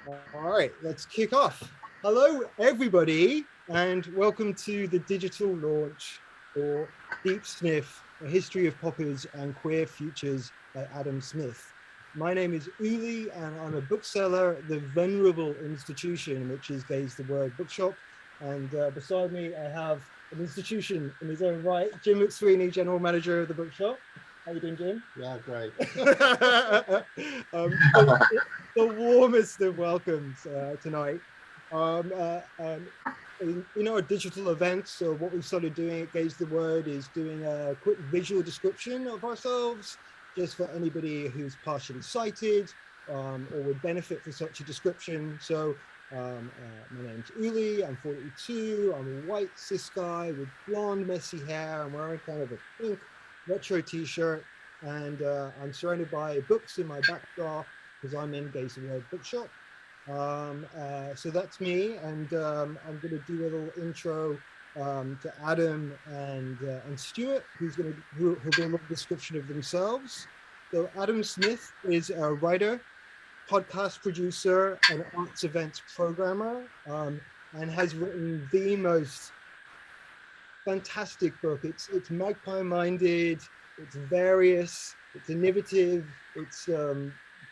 All right, let's kick off. Hello, everybody, and welcome to the digital launch for Deep Sniff, A History of Poppers and Queer Futures by Adam Zmith. My name is Uli, and I'm a bookseller at the venerable institution, which is Gaze the Word Bookshop. And beside me, I have an institution in his own right, Jim McSweeney, General Manager of the bookshop. How you doing, Jim? Yeah, great. The warmest of welcomes tonight. In our digital events, so what we've started doing at Gaze the Word is doing a quick visual description of ourselves, just for anybody who's partially sighted or would benefit from such a description. So my name's Uli, I'm 42, I'm a white cis guy with blonde messy hair, I'm wearing kind of a pink retro t-shirt, and I'm surrounded by books in my backdrop because I'm in Gaze the Word Bookshop. So that's me, and I'm going to do a little intro to Adam and Stewart, who'll do a little description of themselves. So Adam Zmith is a writer, podcast producer, and arts events programmer, and has written the most fantastic book. It's magpie-minded, it's various, it's innovative, it's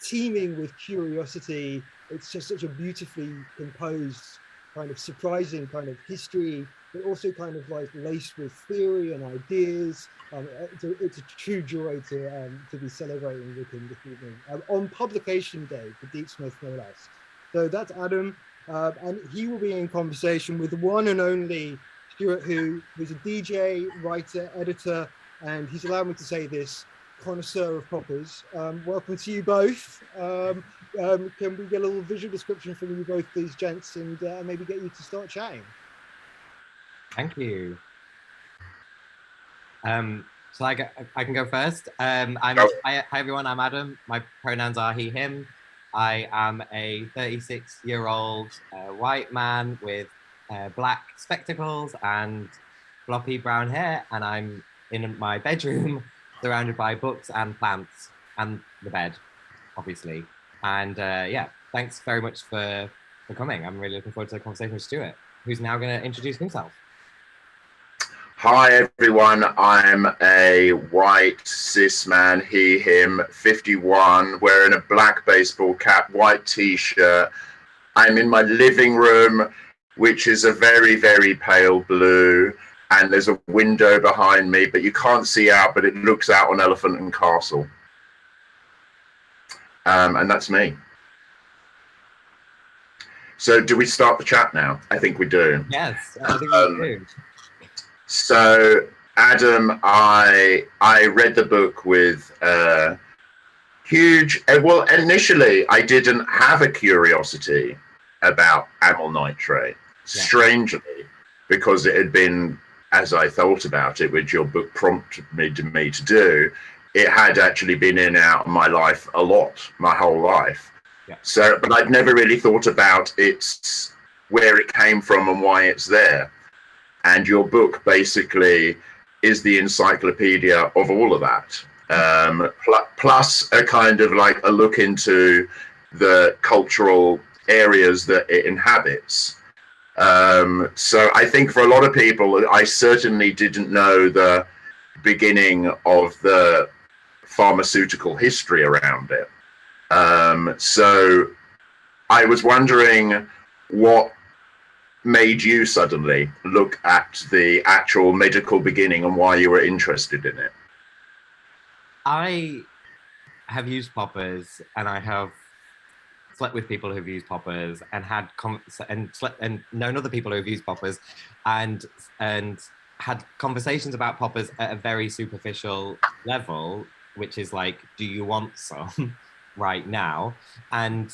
teeming with curiosity. It's just such a beautifully composed, kind of surprising kind of history, but also kind of like laced with theory and ideas. It's a true joy to be celebrating with him this evening on publication day for Deep Sniff, no less. So that's Adam, and he will be in conversation with the one and only Stewart, who's a DJ, writer, editor, and he's allowed me to say this, connoisseur of poppers. Welcome to you both. Can we get a little visual description from you both, please, gents, and maybe get you to start chatting? Thank you. So I can go first. Hi everyone, I'm Adam. My pronouns are he, him. I am a 36-year-old white man with black spectacles and floppy brown hair, and I'm in my bedroom surrounded by books and plants and the bed, obviously. And yeah, thanks very much for coming. I'm really looking forward to the conversation with Stewart, who's now going to introduce himself. Hi everyone, I'm a white cis man, he, him, 51, wearing a black baseball cap, white t-shirt. I'm in my living room, which is a very, very pale blue, and there's a window behind me, but you can't see out, but it looks out on Elephant and Castle. And that's me. So do we start the chat now? I think we do. Yes, I think we do. So Adam, I read the book with huge, well, initially I didn't have a curiosity about amyl nitrate, strangely, because it had been, as I thought about it, which your book prompted me to do, it had actually been in and out of my life a lot, my whole life. Yeah. So, but I'd never really thought about its, where it came from and why it's there. And your book basically is the encyclopedia of all of that. Plus a kind of like a look into the cultural areas that it inhabits. So I think for a lot of people, I certainly didn't know the beginning of the pharmaceutical history around it. So I was wondering what made you suddenly look at the actual medical beginning and why you were interested in it. I have used poppers, and I have slept with people who've used poppers, and had and known other people who've used poppers, and had conversations about poppers at a very superficial level, which is like, do you want some right now? And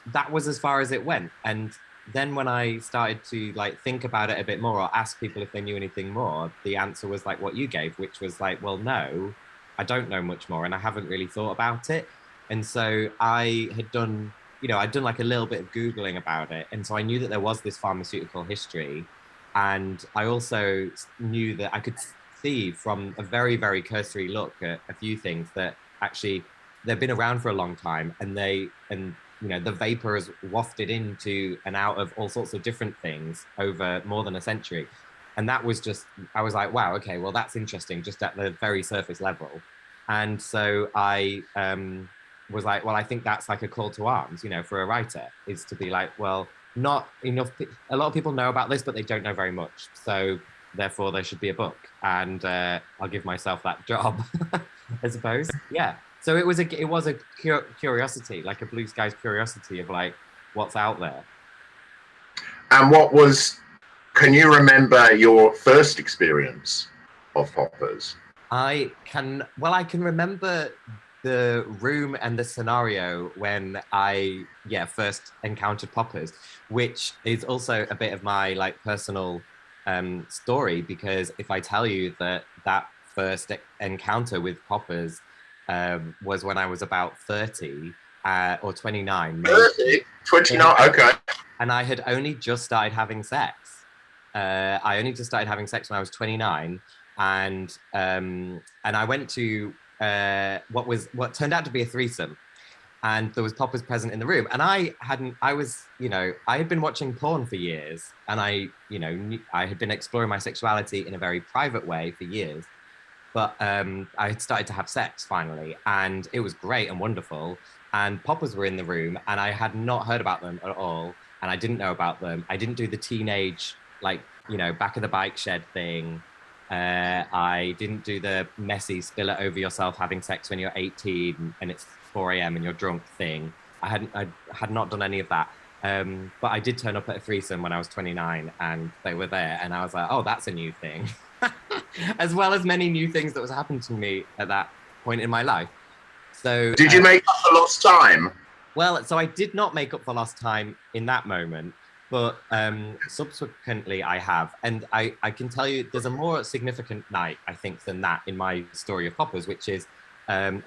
that was as far as it went. And then when I started to like think about it a bit more, or ask people if they knew anything more, the answer was like what you gave, which was like, well, no, I don't know much more, and I haven't really thought about it. And so I had done, I'd done like a little bit of Googling about it. And so I knew that there was this pharmaceutical history. And I also knew that I could see from a very, very cursory look at a few things that actually they've been around for a long time, and you know, the vapor has wafted into and out of all sorts of different things over more than a century. And that was just, I was like, wow, okay, well, that's interesting, just at the very surface level. And so I was like, well, I think that's like a call to arms, you know, for a writer, is to be like, well, not enough, a lot of people know about this, but they don't know very much. So therefore there should be a book, and I'll give myself that job, I suppose. Yeah. So it was a curiosity, like a blue skies curiosity of like what's out there. And can you remember your first experience of poppers? I can remember the room and the scenario when I first encountered poppers, which is also a bit of my like personal story, because if I tell you that first encounter with poppers was when I was about 30 or 29. 30? 29, okay. And I had only just started having sex. I only just started having sex when I was 29, and I went to what turned out to be a threesome, and there was poppers present in the room, and I had been watching porn for years, and I had been exploring my sexuality in a very private way for years, but I had started to have sex finally, and it was great and wonderful, and poppers were in the room, and I had not heard about them at all, and I didn't know about them. I didn't do the teenage, like, you know, back of the bike shed thing. I didn't do the messy spill it over yourself having sex when you're 18 and it's 4 a.m. and you're drunk thing. I had not done any of that. But I did turn up at a threesome when I was 29, and they were there, and I was like, oh, that's a new thing. As well as many new things that was happening to me at that point in my life. So did you make up for lost time? Well, so I did not make up for lost time in that moment, but subsequently I have. And I can tell you there's a more significant night, I think, than that in my story of poppers, which is, and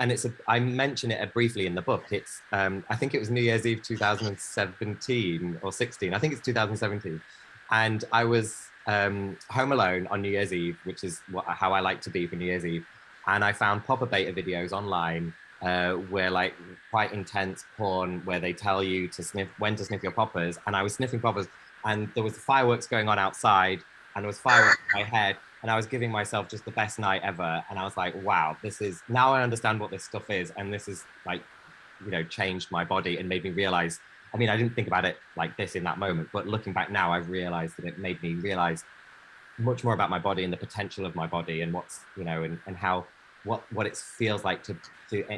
I mention it briefly in the book. It's, I think it was New Year's Eve 2017 or 16. I think it's 2017. And I was home alone on New Year's Eve, which is how I like to be for New Year's Eve. And I found popper beta videos online where like quite intense porn where they tell you to when to sniff your poppers, and I was sniffing poppers, and there was fireworks going on outside, and there was fireworks in my head, and I was giving myself just the best night ever, and I was like, wow, now I understand what this stuff is, and this is like, you know, changed my body and made me realize, I mean, I didn't think about it like this in that moment, but looking back now, I've realized that it made me realize much more about my body and the potential of my body, and what's, you know, and how what it feels like to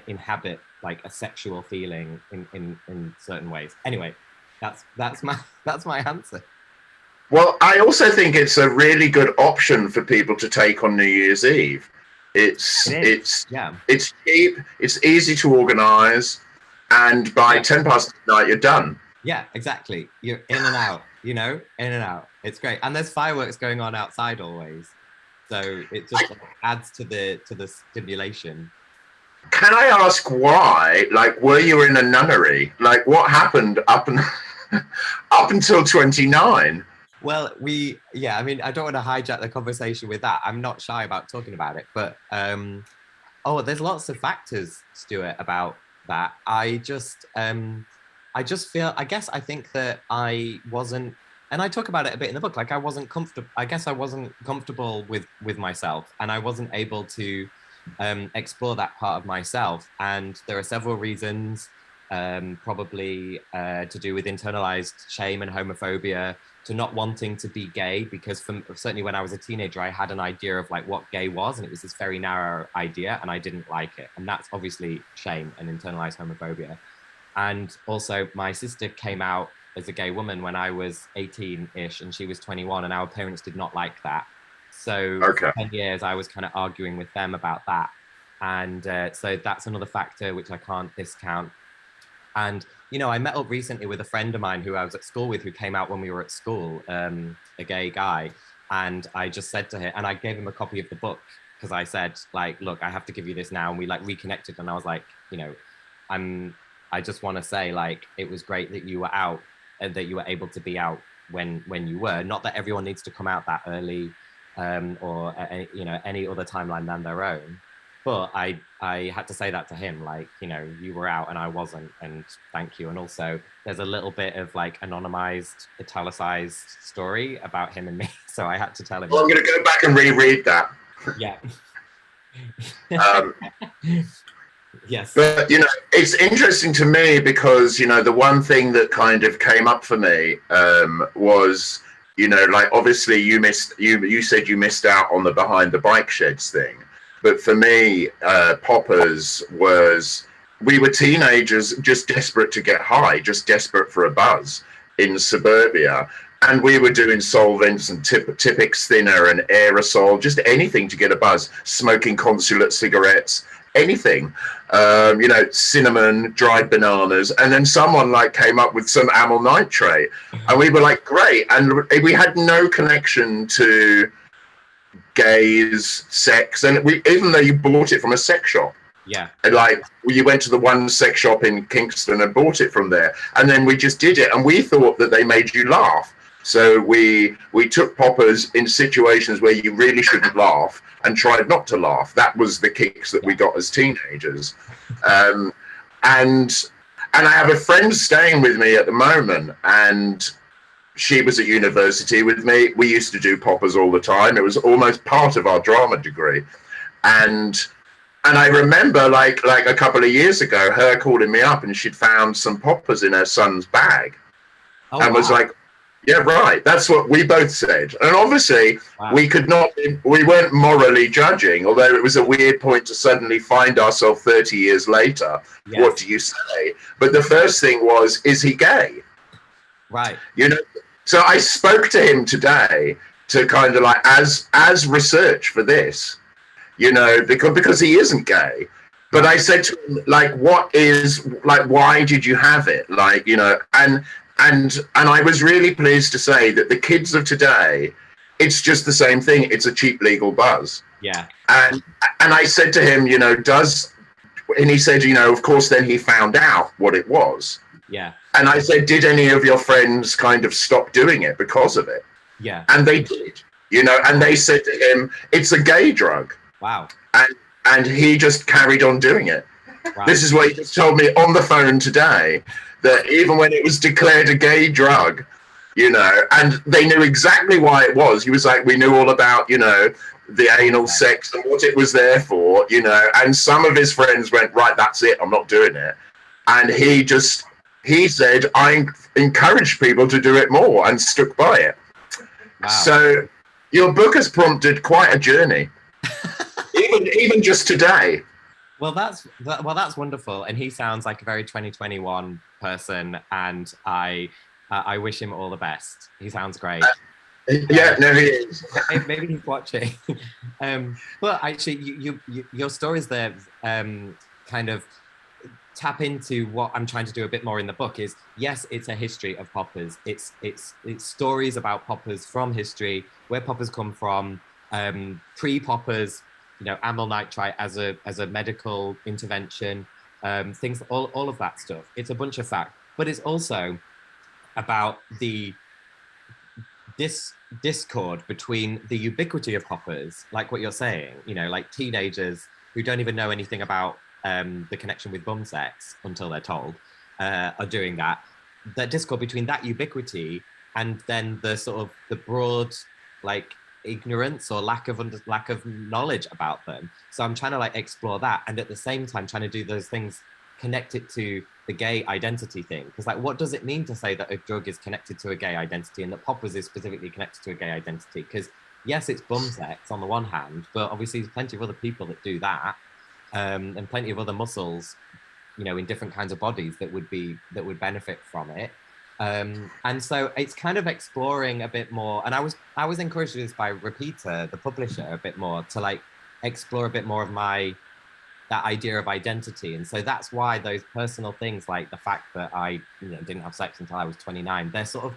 inhabit like a sexual feeling in certain ways. Anyway, that's my answer. Well, I also think it's a really good option for people to take on New Year's Eve. It's cheap, it's easy to organize, and by 10 past midnight you're done. Yeah, exactly. You're in and out, you know, in and out. It's great, and there's fireworks going on outside always. So it just adds to the stimulation. Can I ask why? Like, were you in a nunnery? Like, what happened up until 29? Well, I mean, I don't want to hijack the conversation with that. I'm not shy about talking about it, but there's lots of factors, Stewart, about that. I just feel, I think that I wasn't. And I talk about it a bit in the book. Like I wasn't comfortable. I guess I wasn't comfortable with myself, and I wasn't able to explore that part of myself. And there are several reasons, probably to do with internalized shame and homophobia, to not wanting to be gay. Because certainly when I was a teenager, I had an idea of like what gay was, and it was this very narrow idea, and I didn't like it. And that's obviously shame and internalized homophobia. And also, my sister came out as a gay woman when I was 18-ish, and she was 21, and our parents did not like that. So for 10 years, I was kind of arguing with them about that. And so that's another factor which I can't discount. And, you know, I met up recently with a friend of mine who I was at school with, who came out when we were at school, a gay guy. And I just said to him, and I gave him a copy of the book, because I said, like, look, I have to give you this now. And we like reconnected, and I was like, you know, I just want to say, like, it was great that you were out, and that you were able to be out when you were. Not that everyone needs to come out that early, or you know, any other timeline than their own. but I had to say that to him, like, you know, you were out and I wasn't, and thank you. And also there's a little bit of like anonymized, italicized story about him and me, so I had to tell him. Well, I'm going to go back and reread that. Yeah. Yes. But, you know, it's interesting to me because, you know, the one thing that kind of came up for me was, you know, like, obviously you said you missed out on the behind the bike sheds thing. But for me, poppers was, we were teenagers just desperate to get high, just desperate for a buzz in suburbia. And we were doing solvents and Tippex thinner and aerosol, just anything to get a buzz, smoking consulate cigarettes, anything, you know, cinnamon, dried bananas. And then someone like came up with some amyl nitrate and we were like, great. And we had no connection to gays, sex. And we, even though you bought it from a sex shop. Yeah. And like you went to the one sex shop in Kingston and bought it from there. And then we just did it. And we thought that they made you laugh. So we took poppers in situations where you really shouldn't laugh and tried not to laugh. That was the kicks that we got as teenagers. And I have a friend staying with me at the moment, and she was at university with me. We used to do poppers all the time. It was almost part of our drama degree. And I remember like a couple of years ago, her calling me up and she'd found some poppers in her son's bag. And was like, yeah, right. That's what we both said. And obviously we weren't morally judging, although it was a weird point to suddenly find ourselves 30 years later. Yes. What do you say? But the first thing was, is he gay? Right. You know, so I spoke to him today to kind of like, as research for this, you know, because he isn't gay. But I said to him, like, why did you have it? Like, you know, and I was really pleased to say that the kids of today, it's just the same thing. It's a cheap legal buzz. Yeah. And I said to him, you know, and he said, you know, of course, then he found out what it was. Yeah. And I said, did any of your friends kind of stop doing it because of it? Yeah. And they did, you know, and they said to him, it's a gay drug. Wow. And he just carried on doing it. Right. This is what he just told me on the phone today, that even when it was declared a gay drug, you know, and they knew exactly why it was. He was like, we knew all about, you know, the anal sex and what it was there for, you know, and some of his friends went, right, that's it, I'm not doing it. And he said, I encouraged people to do it more and stuck by it. Wow. So your book has prompted quite a journey, even just today. Well, that's wonderful, and he sounds like a very 2021 person, and I wish him all the best. He sounds great. Yeah, no, he is. Maybe he's watching. But actually, your stories there kind of tap into what I'm trying to do a bit more in the book. Is yes, it's a history of poppers. It's stories about poppers from history, where poppers come from, pre-poppers. You know, amyl nitrite as a medical intervention, things, all of that stuff. It's a bunch of fact, but it's also about the discord between the ubiquity of poppers, like what you're saying, you know, like teenagers who don't even know anything about the connection with bum sex until they're told, are doing that. That discord between that ubiquity and then the sort of the broad, like, ignorance or lack of knowledge about them. So I'm trying to like explore that, and at the same time trying to do those things, connect it to the gay identity thing, because like, what does it mean to say that a drug is connected to a gay identity and that poppers is specifically connected to a gay identity? Because yes, it's bum sex on the one hand, but obviously there's plenty of other people that do that, and plenty of other muscles, you know, in different kinds of bodies that would benefit from it. And so it's kind of exploring a bit more, and I was encouraged to do this by Repeater, the publisher, a bit more, to like explore a bit more of that idea of identity. And so that's why those personal things, like the fact that I, you know, didn't have sex until I was 29, they're sort of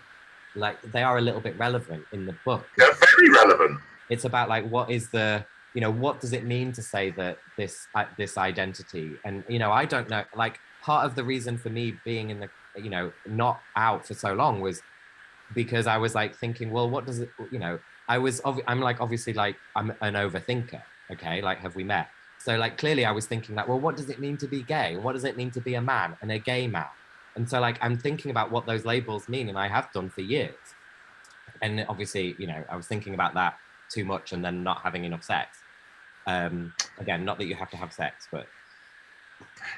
like, they are a little bit relevant in the book. They're very relevant. It's about like, what is the, you know, what does it mean to say that this identity? And, you know, I don't know, like, part of the reason for me being in the, you know, not out for so long was because I was like thinking, well, what does it, you know, I'm like, obviously, like, I'm an overthinker. Okay. Like, have we met? So like clearly I was thinking like, well, what does it mean to be gay? What does it mean to be a man and a gay man? And so like I'm thinking about what those labels mean, and I have done for years. And obviously, you know, I was thinking about that too much and then not having enough sex. Again, not that you have to have sex, but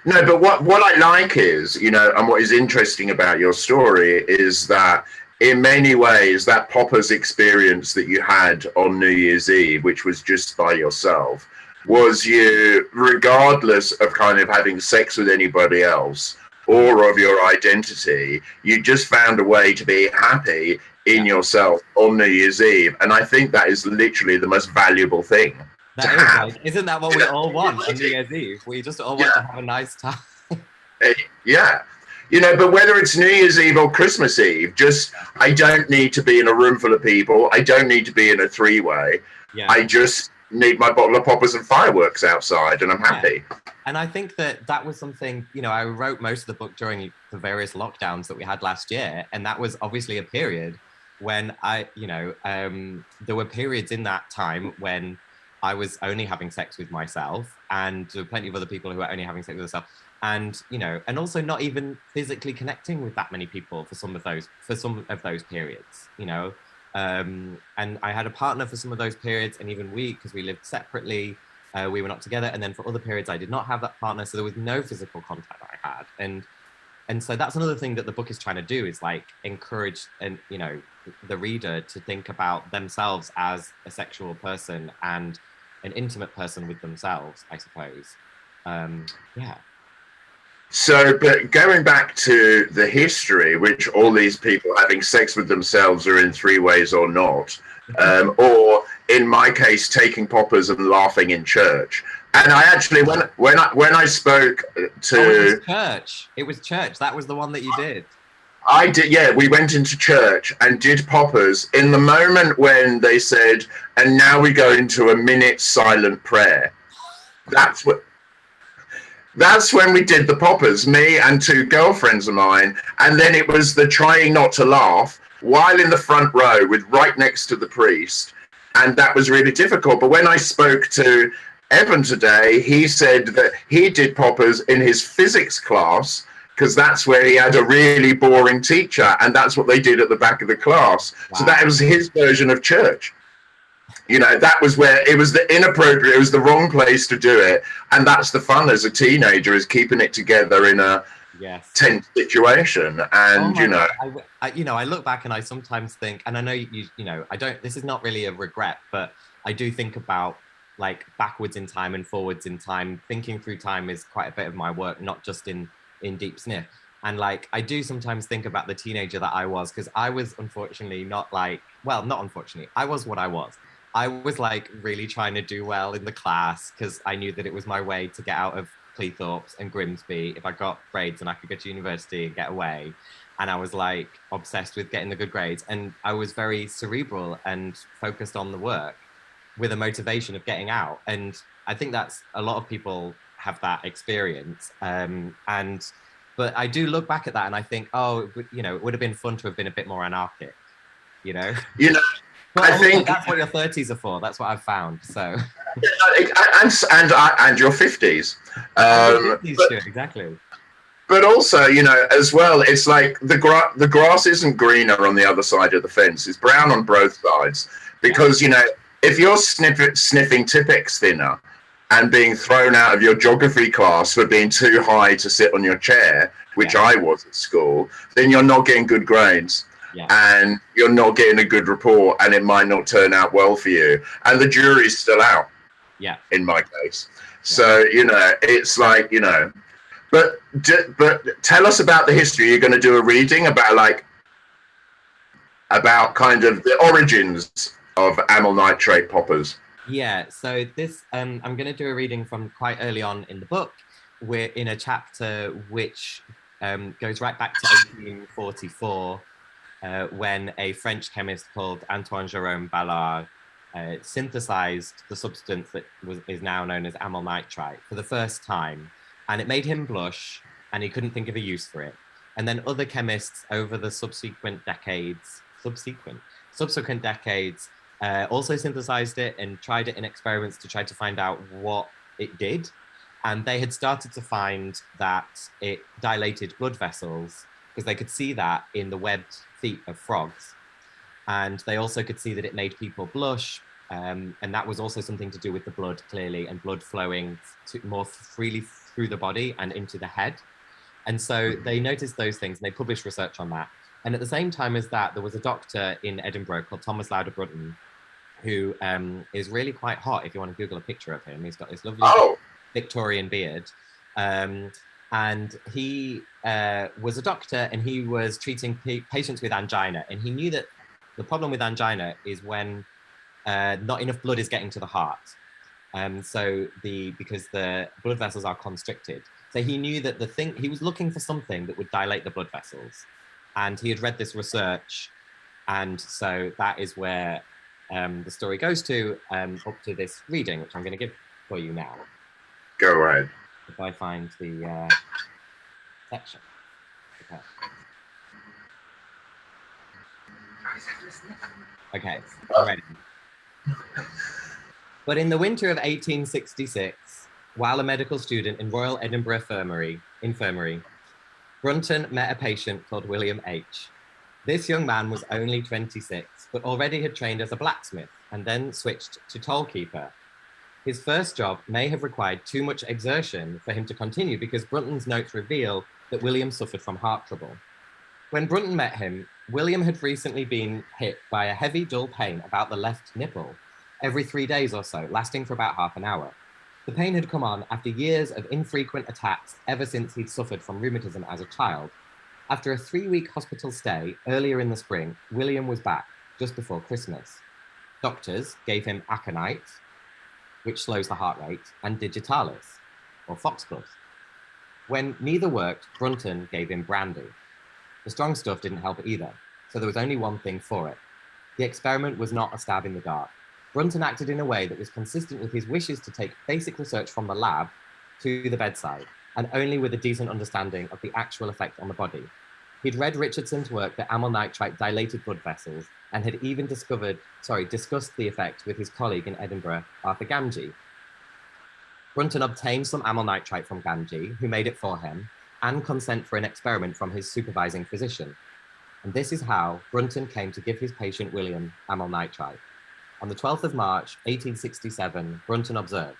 no, but what I like is, you know, and what is interesting about your story is that in many ways that poppers experience that you had on New Year's Eve, which was just by yourself, was you, regardless of kind of having sex with anybody else or of your identity, you just found a way to be happy in yourself on New Year's Eve. And I think that is literally the most valuable thing. that is like, isn't that what we all want on New Year's Eve? We just all want to have a nice time. Yeah. You know, but whether it's New Year's Eve or Christmas Eve, just, I don't need to be in a room full of people. I don't need to be in a three-way. Yeah. I just need my bottle of poppers and fireworks outside, and I'm happy. Yeah. And I think that was something, you know, I wrote most of the book during the various lockdowns that we had last year. And that was obviously a period when there were periods in that time when I was only having sex with myself, and there were plenty of other people who were only having sex with themselves. And, you know, and also not even physically connecting with that many people for some of those periods, you know. And I had a partner for some of those periods, and even because we lived separately, we were not together. And then for other periods, I did not have that partner. So there was no physical contact that I had. And so that's another thing that the book is trying to do, is like encourage, and, you know, the reader to think about themselves as a sexual person and an intimate person with themselves, I suppose. Yeah. So, but going back to the history, which all these people having sex with themselves are in three ways or not, or in my case, taking poppers and laughing in church. And I actually, when I spoke to it was church. That was the one that you did. I did, yeah. We went into church and did poppers in the moment when they said, "And now we go into a minute silent prayer." That's when we did the poppers, me and two girlfriends of mine. And then it was the trying not to laugh while in the front row with right next to the priest. And that was really difficult. But when I spoke to Evan today, he said that he did poppers in his physics class, because that's where he had a really boring teacher. And that's what they did at the back of the class. Wow. So that was his version of church. You know, that was where it was the inappropriate, it was the wrong place to do it. And that's the fun as a teenager, is keeping it together in a tense situation. And, you know, I look back and I sometimes think, and I know you know, this is not really a regret, but I do think about like backwards in time and forwards in time. Thinking through time is quite a bit of my work, not just in Deep Sniff. And like, I do sometimes think about the teenager that I was, because I was unfortunately not unfortunately, I was what I was. I was like really trying to do well in the class, because I knew that it was my way to get out of Cleethorpes and Grimsby if I got grades and I could go to university and get away. And I was like obsessed with getting the good grades. And I was very cerebral and focused on the work with a motivation of getting out. And I think that's, a lot of people have that experience. But I do look back at that and I think, oh, you know, it would have been fun to have been a bit more anarchic, you know? You know, I think that's what your 30s are for. That's what I've found. So, and your 50s. Exactly. But also, you know, as well, it's like the grass isn't greener on the other side of the fence. It's brown on both sides, because you know, if you're sniffing Tippex thinner and being thrown out of your geography class for being too high to sit on your chair, which I was at school, then you're not getting good grades. And you're not getting a good report, and it might not turn out well for you. And the jury's still out. In my case. So, you know, it's like, you know, but tell us about the history. You're going to do a reading about kind of the origins of amyl nitrate poppers. Yeah. So this, I'm going to do a reading from quite early on in the book. We're in a chapter which goes right back to 1844. When a French chemist called Antoine Jérôme Ballard synthesized the substance that is now known as amyl nitrite for the first time, and it made him blush, and he couldn't think of a use for it. And then other chemists over the subsequent decades also synthesized it and tried it in experiments to try to find out what it did. And they had started to find that it dilated blood vessels because they could see that in the webbed feet of frogs. And they also could see that it made people blush. And that was also something to do with the blood, clearly, and blood flowing more freely through the body and into the head. And so they noticed those things and they published research on that. And at the same time as that, there was a doctor in Edinburgh called Thomas Lauder Brunton, who is really quite hot if you want to Google a picture of him. He's got this lovely Victorian beard. And he was a doctor and he was treating patients with angina. And he knew that the problem with angina is when not enough blood is getting to the heart. Because the blood vessels are constricted. So he knew that he was looking for something that would dilate the blood vessels. And he had read this research. And so that is where the story goes to, up to this reading, which I'm going to give for you now. Go ahead. If I find the section. Okay. Okay, ready. But in the winter of 1866, while a medical student in Royal Edinburgh Infirmary, Brunton met a patient called William H. This young man was only 26, but already had trained as a blacksmith and then switched to tollkeeper. His first job may have required too much exertion for him to continue because Brunton's notes reveal that William suffered from heart trouble. When Brunton met him, William had recently been hit by a heavy, dull pain about the left nipple every 3 days or so, lasting for about half an hour. The pain had come on after years of infrequent attacks ever since he'd suffered from rheumatism as a child. After a 3-week hospital stay earlier in the spring, William was back just before Christmas. Doctors gave him aconite, which slows the heart rate, and digitalis, or foxglove. When neither worked, Brunton gave him brandy. The strong stuff didn't help either, so there was only one thing for it. The experiment was not a stab in the dark. Brunton acted in a way that was consistent with his wishes to take basic research from the lab to the bedside, and only with a decent understanding of the actual effect on the body. He'd read Richardson's work that amyl nitrite dilated blood vessels, and had even discussed the effect with his colleague in Edinburgh, Arthur Gamgee. Brunton obtained some amyl nitrite from Gamgee, who made it for him, and consent for an experiment from his supervising physician. And this is how Brunton came to give his patient William amyl nitrite. On the 12th of March, 1867, Brunton observed.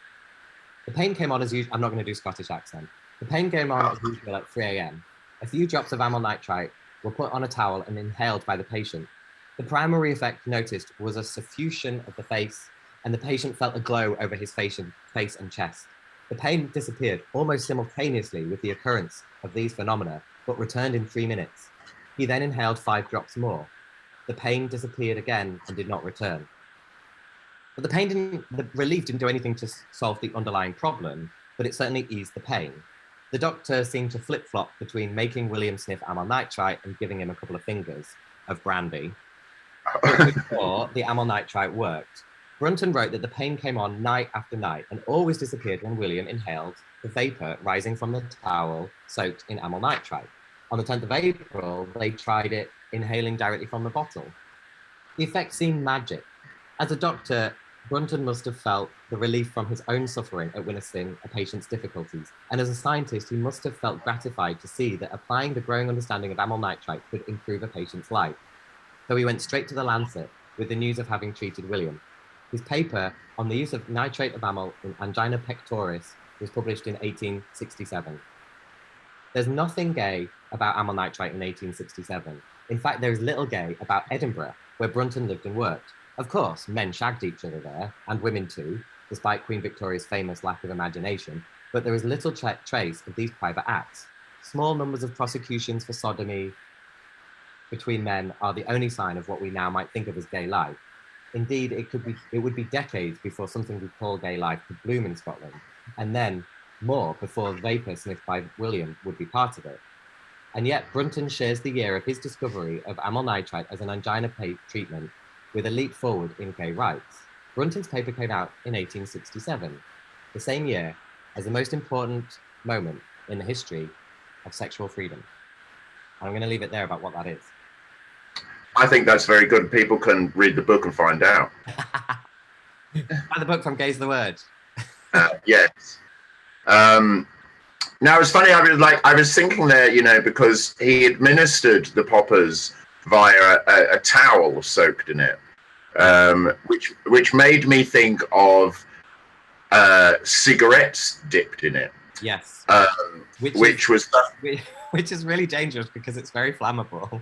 The pain came on as usual. I'm not going to do Scottish accent. The pain came on as usual at 3 a.m. A few drops of amyl nitrite were put on a towel and inhaled by the patient. The primary effect noticed was a suffusion of the face, and the patient felt a glow over his face and chest. The pain disappeared almost simultaneously with the occurrence of these phenomena, but returned in 3 minutes. He then inhaled 5 drops more. The pain disappeared again and did not return. But the relief didn't do anything to solve the underlying problem, but it certainly eased the pain. The doctor seemed to flip-flop between making William sniff amyl nitrite and giving him a couple of fingers of brandy. But before the amyl nitrite worked, Brunton wrote that the pain came on night after night and always disappeared when William inhaled the vapor rising from the towel soaked in amyl nitrite. On the 10th of April, they tried it inhaling directly from the bottle. The effect seemed magic. As a doctor, Brunton must have felt the relief from his own suffering at witnessing a patient's difficulties. And as a scientist, he must have felt gratified to see that applying the growing understanding of amyl nitrite could improve a patient's life. So he went straight to the Lancet with the news of having treated William. His paper on the use of nitrate of amyl in angina pectoris was published in 1867. There's nothing gay about amyl nitrite in 1867. In fact, there is little gay about Edinburgh, where Brunton lived and worked. Of course, men shagged each other there, and women too, despite Queen Victoria's famous lack of imagination, but there is little trace of these private acts. Small numbers of prosecutions for sodomy between men are the only sign of what we now might think of as gay life. Indeed, it would be decades before something we call gay life could bloom in Scotland, and then more before vapor sniffed by William would be part of it. And yet, Brunton shares the year of his discovery of amyl nitrite as an angina treatment with a leap forward in gay rights. Brunton's paper came out in 1867, the same year as the most important moment in the history of sexual freedom. And I'm going to leave it there about what that is. I think that's very good. People can read the book and find out. Buy the book from Gaze the Word. Yes. Now it's funny. I was thinking there, because he administered the poppers via a towel soaked in it, which made me think of cigarettes dipped in it. Yes. Which is really dangerous because it's very flammable.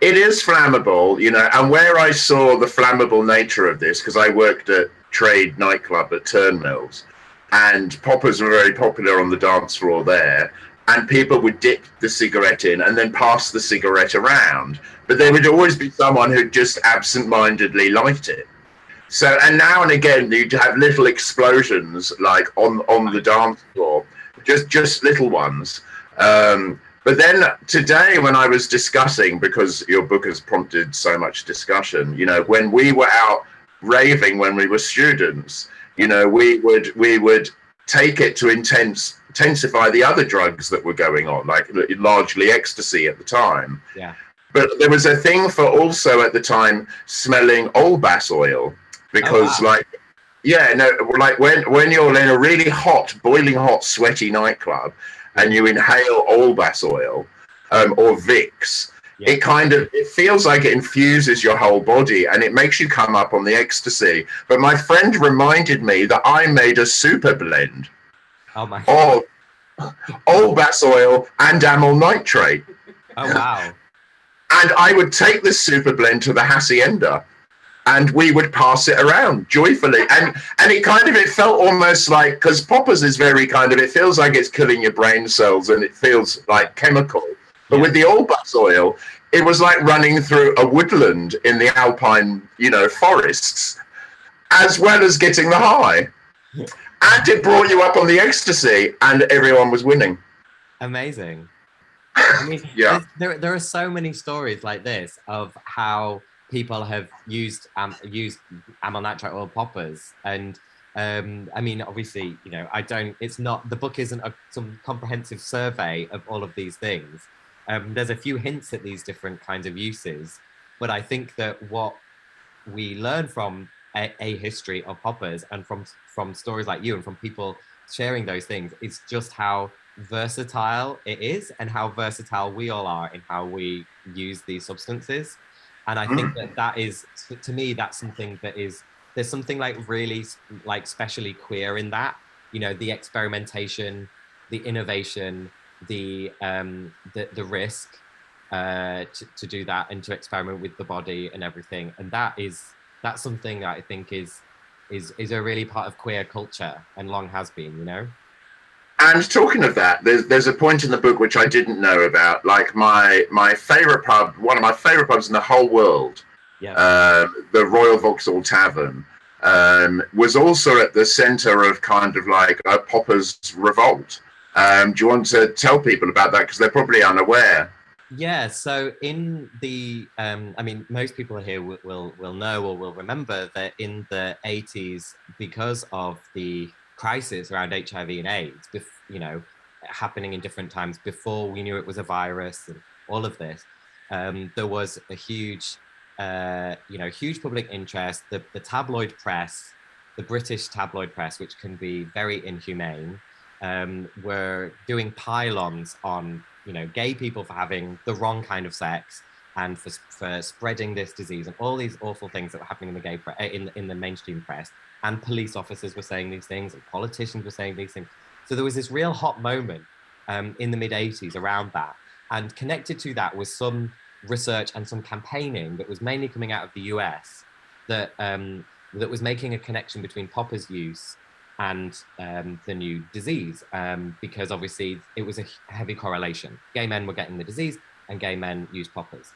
It is flammable, and where I saw the flammable nature of this, because I worked at Trade nightclub at Turnmills, and poppers were very popular on the dance floor there, and people would dip the cigarette in and then pass the cigarette around, but there would always be someone who'd just absent-mindedly light it. So, and now and again, you'd have little explosions like on the dance floor, just little ones. But then today, when I was discussing, because your book has prompted so much discussion, when we were out raving when we were students, we would take it to intensify the other drugs that were going on, like largely ecstasy at the time. Yeah. But there was a thing for also at the time smelling old bass oil, because like when you're in a really hot, boiling hot, sweaty nightclub and you inhale old bass oil or Vicks, it feels like it infuses your whole body and it makes you come up on the ecstasy. But my friend reminded me that I made a super blend of old bass oil and amyl nitrate. Oh, wow. And I would take this super blend to the hacienda and we would pass it around joyfully. And it felt almost like, because poppers is very it feels like it's killing your brain cells and it feels like chemical. But with the old bass oil, it was like running through a woodland in the alpine, forests, as well as getting the high. And it brought you up on the ecstasy and everyone was winning. Amazing. I mean, there are so many stories like this of how people have used amyl nitrate oil poppers, and I mean, obviously, the book isn't some comprehensive survey of all of these things. There's a few hints at these different kinds of uses, but I think that what we learn from a history of poppers and from stories like you and from people sharing those things, is just how versatile it is and how versatile we all are in how we use these substances. And I think that is, to me, that's something that is, there's something like really like specially queer in that, the experimentation, the innovation, the risk to do that and to experiment with the body and everything. And that's something that I think is a really part of queer culture and long has been, And talking of that, there's a point in the book which I didn't know about. Like my favorite pub, one of my favorite pubs in the whole world, the Royal Vauxhall Tavern, was also at the center of a poppers revolt. Do you want to tell people about that? Because they're probably unaware. Yeah, so in the, I mean, most people here will know or will remember that in the 80s, because of the crisis around HIV and AIDS, happening in different times before we knew it was a virus and all of this, there was a huge, huge public interest. The tabloid press, the British tabloid press, which can be very inhumane, were doing pylons on gay people for having the wrong kind of sex and for spreading this disease and all these awful things that were happening in the gay in the mainstream press. And police officers were saying these things and politicians were saying these things. So there was this real hot moment in the mid-80s around that. And connected to that was some research and some campaigning that was mainly coming out of the US that was making a connection between poppers use and the new disease, because obviously it was a heavy correlation. Gay men were getting the disease and gay men used poppers.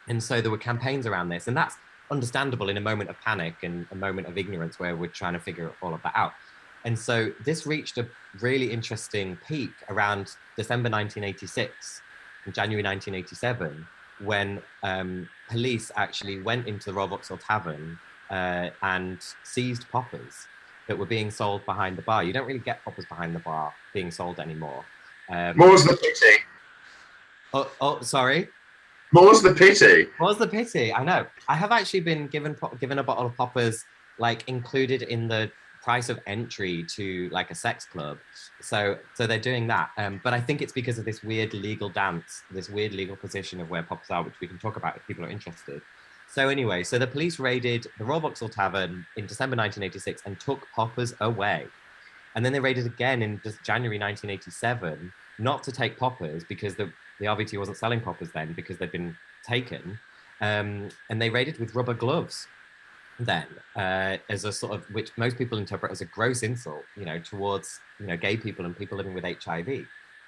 And so there were campaigns around this, and that's understandable in a moment of panic and a moment of ignorance where we're trying to figure all of that out. And so this reached a really interesting peak around December 1986 and January 1987, when police actually went into the Royal Vauxhall Tavern and seized poppers that were being sold behind the bar. You don't really get poppers behind the bar being sold anymore. More's the pity. Oh, sorry? More's the pity. More's the pity, I know. I have actually been given a bottle of poppers, like included in the price of entry to like a sex club. So they're doing that. But I think it's because of this weird legal dance, this weird legal position of where poppers are, which we can talk about if people are interested. So anyway, so the police raided the Royal Vauxhall Tavern in December 1986 and took poppers away. And then they raided again in just January 1987, not to take poppers because the RVT wasn't selling poppers then because they'd been taken. And they raided with rubber gloves then as a sort of, which most people interpret as a gross insult, towards, gay people and people living with HIV.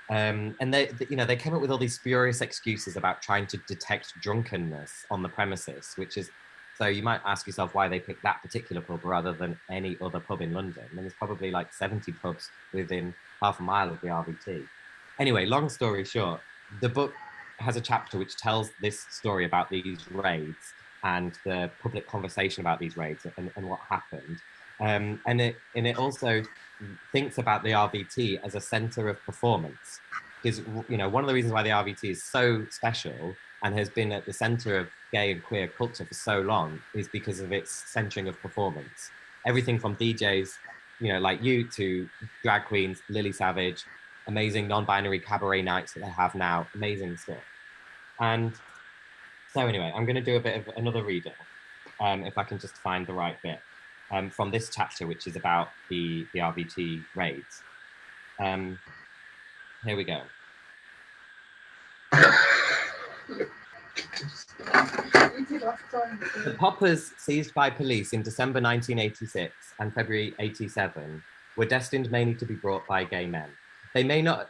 And they came up with all these spurious excuses about trying to detect drunkenness on the premises, which is, so you might ask yourself why they picked that particular pub rather than any other pub in London. And there's probably like 70 pubs within half a mile of the RVT. Anyway, long story short, the book has a chapter which tells this story about these raids and the public conversation about these raids and what happened. And it also thinks about the RVT as a center of performance. Because, one of the reasons why the RVT is so special and has been at the center of gay and queer culture for so long is because of its centering of performance. Everything from DJs, like you, to drag queens, Lily Savage, amazing non-binary cabaret nights that they have now, amazing stuff. And so anyway, I'm going to do a bit of another reading, if I can just find the right bit, from this chapter, which is about the RVT raids. Here we go. The poppers seized by police in December 1986 and February 87 were destined mainly to be brought by gay men. They may not,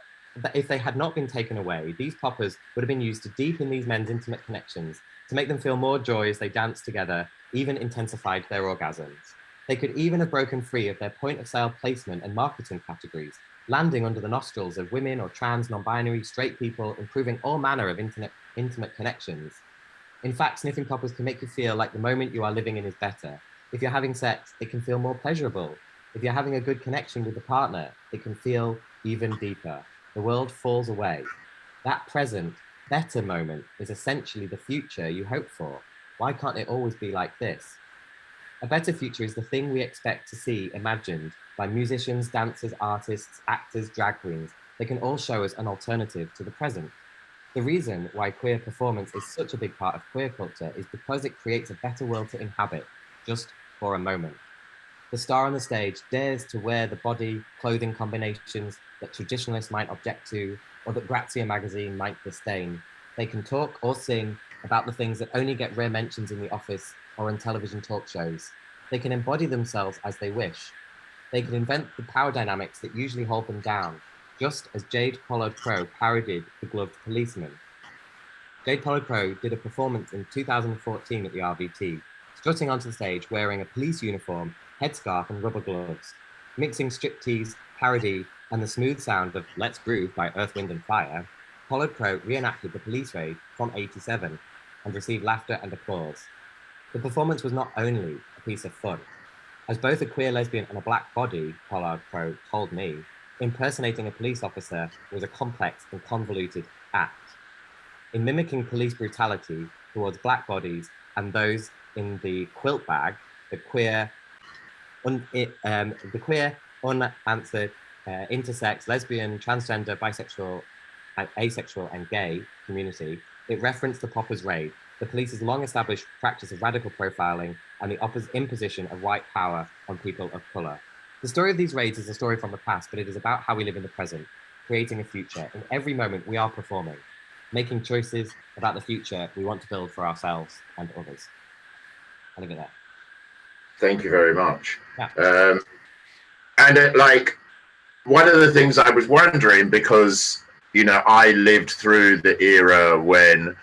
if they had not been taken away, these poppers would have been used to deepen these men's intimate connections, to make them feel more joy as they danced together, even intensified their orgasms. They could even have broken free of their point of sale placement and marketing categories, landing under the nostrils of women or trans, non-binary, straight people, improving all manner of intimate connections. In fact, sniffing poppers can make you feel like the moment you are living in is better. If you're having sex, it can feel more pleasurable. If you're having a good connection with the partner, it can feel even deeper. The world falls away. That present, better moment is essentially the future you hope for. Why can't it always be like this? A better future is the thing we expect to see imagined by musicians, dancers, artists, actors, drag queens. They can all show us an alternative to the present. The reason why queer performance is such a big part of queer culture is because it creates a better world to inhabit, just for a moment. The star on the stage dares to wear the body, clothing combinations that traditionalists might object to, or that Grazia magazine might disdain. They can talk or sing about the things that only get rare mentions in the office or in television talk shows. They can embody themselves as they wish. They can invent the power dynamics that usually hold them down, just as Jade Pollard Crow parodied the gloved policeman. Jade Pollard Crow did a performance in 2014 at the RVT, strutting onto the stage wearing a police uniform, headscarf and rubber gloves. Mixing striptease, parody, and the smooth sound of Let's Groove by Earth, Wind and Fire, Pollard Crow reenacted the police raid from '87 and received laughter and applause. The performance was not only a piece of fun. As both a queer lesbian and a black body, Pollard Crow told me, impersonating a police officer was a complex and convoluted act. In mimicking police brutality towards black bodies and those in the quilt bag, the queer, unanswered, intersex, lesbian, transgender, bisexual, asexual and gay community, it referenced the Poppers raid, the police's long-established practice of radical profiling and the imposition of white power on people of colour. The story of these raids is a story from the past, but it is about how we live in the present, creating a future. In every moment, we are performing, making choices about the future we want to build for ourselves and others. I'll leave it there. Thank you very much. Yeah. One of the things I was wondering, because, I lived through the era when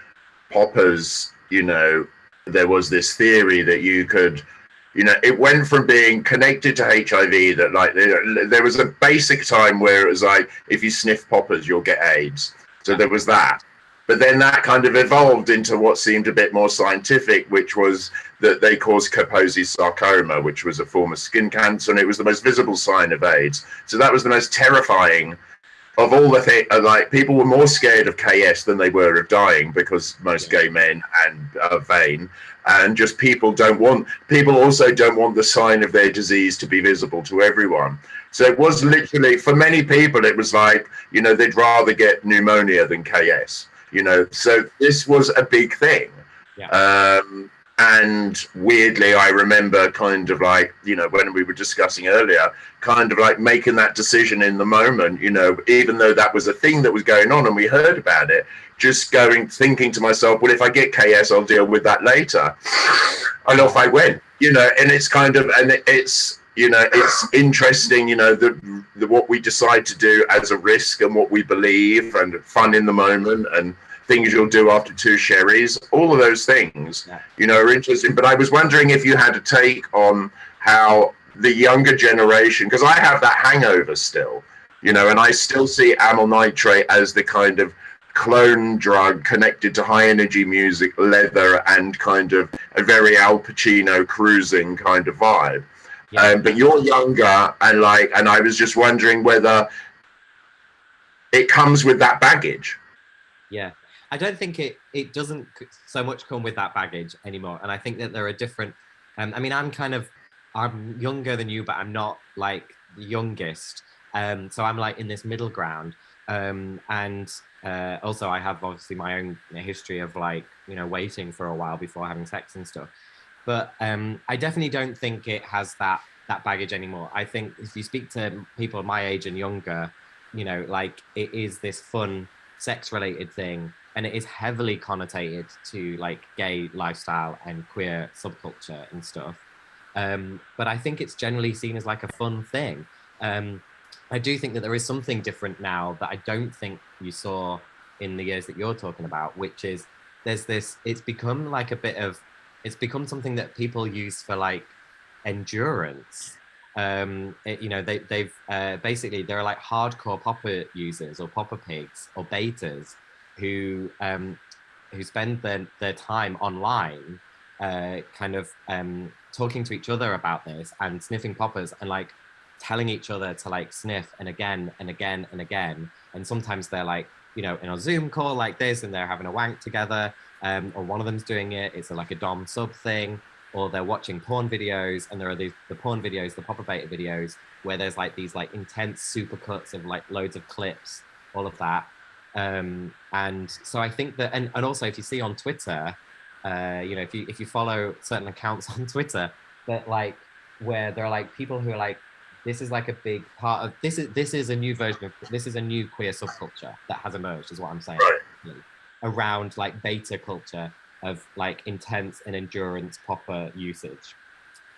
poppers, there was this theory that you could, it went from being connected to HIV that there was a basic time where it was like, if you sniff poppers, you'll get AIDS. So there was that. But then that kind of evolved into what seemed a bit more scientific, which was that they caused Kaposi's sarcoma, which was a form of skin cancer, and it was the most visible sign of AIDS. So that was the most terrifying of all the things, like people were more scared of KS than they were of dying, because most gay men and are vain, and just people also don't want the sign of their disease to be visible to everyone. So it was literally, for many people, it was like, you know, they'd rather get pneumonia than KS, you know. So this was a big thing. And weirdly, I remember kind of like, you know, when we were discussing earlier, kind of like making that decision in the moment, you know, even though that was a thing that was going on and we heard about it, just thinking to myself, well, if I get KS, I'll deal with that later. And off I went, you know. And it's kind of, and it's, you know, it's interesting, you know, the what we decide to do as a risk and what we believe, and fun in the moment, and things you'll do after 2 sherries, all of those things, you know, are interesting. But I was wondering if you had a take on how the younger generation, because I have that hangover still, you know, and I still see amyl nitrate as the kind of clone drug connected to high energy music, leather, and kind of a very Al Pacino cruising kind of vibe. But you're younger, and I was just wondering whether it comes with that baggage. Yeah. I don't think it doesn't so much come with that baggage anymore. And I think that there are different, I mean, I'm younger than you, but I'm not like the youngest. So I'm like in this middle ground. And also I have obviously my own history of like, you know, waiting for a while before having sex and stuff. But I definitely don't think it has that baggage anymore. I think if you speak to people my age and younger, you know, like it is this fun sex related thing. And it is heavily connotated to like gay lifestyle and queer subculture and stuff. But I think it's generally seen as like a fun thing. I do think that there is something different now that I don't think you saw in the years that you're talking about, which is it's become like it's become something that people use for like endurance. You know, they've basically, there are like hardcore popper users or popper pigs or betas who spend their time online kind of talking to each other about this and sniffing poppers and like telling each other to like sniff and again and again and again. And sometimes they're like, you know, in a Zoom call like this and they're having a wank together, or one of them's doing it, it's like a dom sub thing, or they're watching porn videos, and there are the porn videos, the popper beta videos, where there's like these like intense super cuts of like loads of clips, all of that. And so I think that, and also if you see on Twitter, you know, if you follow certain accounts on Twitter, that like where there are like people who are like, this is like a big part of this is a new version of this is a new queer subculture that has emerged, is what I'm saying, around like beta culture of like intense and endurance popper usage,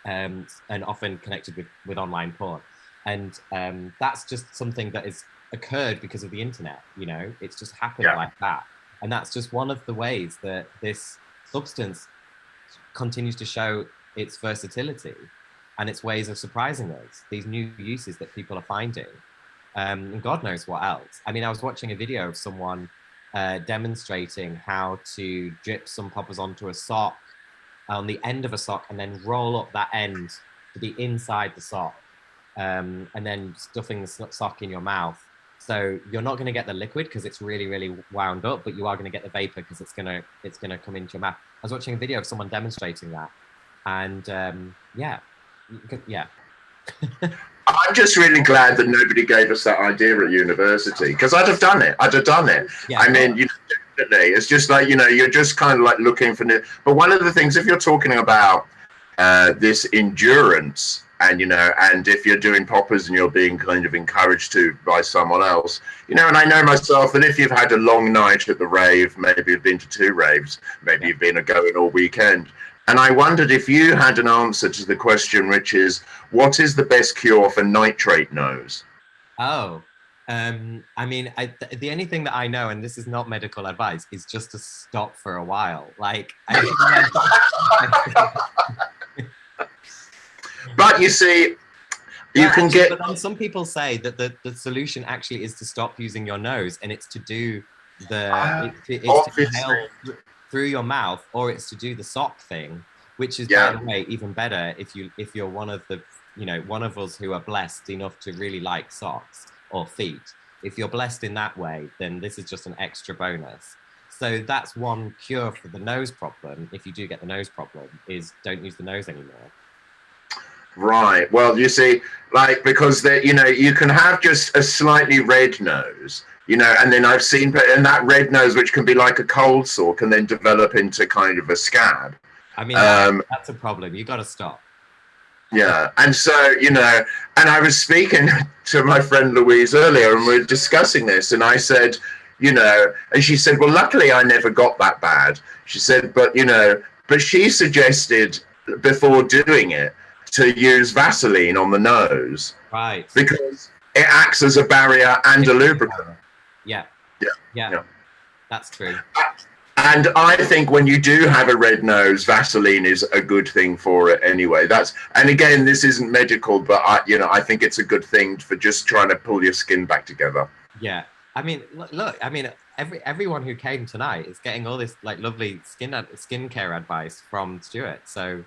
and often connected with online porn, and that's just something that is occurred because of the internet. You know, it's just happened like that, and that's just one of the ways that this substance continues to show its versatility and its ways of surprising us, these new uses that people are finding, and God knows what else. I mean, I was watching a video of someone demonstrating how to drip some poppers onto a sock, on the end of a sock, and then roll up that end to be inside the sock, and then stuffing the sock in your mouth. So you're not going to get the liquid because it's really, really wound up, but you are going to get the vapor because it's going to come into your mouth. I was watching a video of someone demonstrating that, and yeah. I'm just really glad that nobody gave us that idea at university, because I'd have done it. Yeah, I mean, you know, definitely. It's just like, you know, you're just kind of like looking for but one of the things, if you're talking about this endurance, and you know, and if you're doing poppers and you're being kind of encouraged to by someone else, you know, and I know myself that if you've had a long night at the rave, maybe you've been to 2 raves, maybe you've been going all weekend. And I wondered if you had an answer to the question, which is, what is the best cure for nitrate nose? Oh, I mean, the only thing that I know, and this is not medical advice, is just to stop for a while. Like, but you see, you can get. But then some people say that the solution actually is to stop using your nose, and it's to do it's to inhale through your mouth, or it's to do the sock thing, which is by the way even better if you're one of the, you know, one of us who are blessed enough to really like socks or feet. if you're blessed in that way, then this is just an extra bonus. So that's one cure for the nose problem. If you do get the nose problem, is don't use the nose anymore. Right. Well, you see, like, because you can have just a slightly red nose, and then I've seen, and that red nose, which can be like a cold sore, can then develop into kind of a scab. I mean, that's a problem. You got to stop. Yeah. And so, and I was speaking to my friend Louise earlier, and we were discussing this, and I said, and she said, well, luckily I never got that bad. She said, but she suggested before doing it to use Vaseline on the nose. Right. Because it acts as a barrier and a lubricant. Yeah. That's true. And I think when you do have a red nose, Vaseline is a good thing for it anyway. And again, this isn't medical, but I think it's a good thing for just trying to pull your skin back together. Yeah. I mean, look. I mean, everyone who came tonight is getting all this like lovely skincare advice from Stewart. So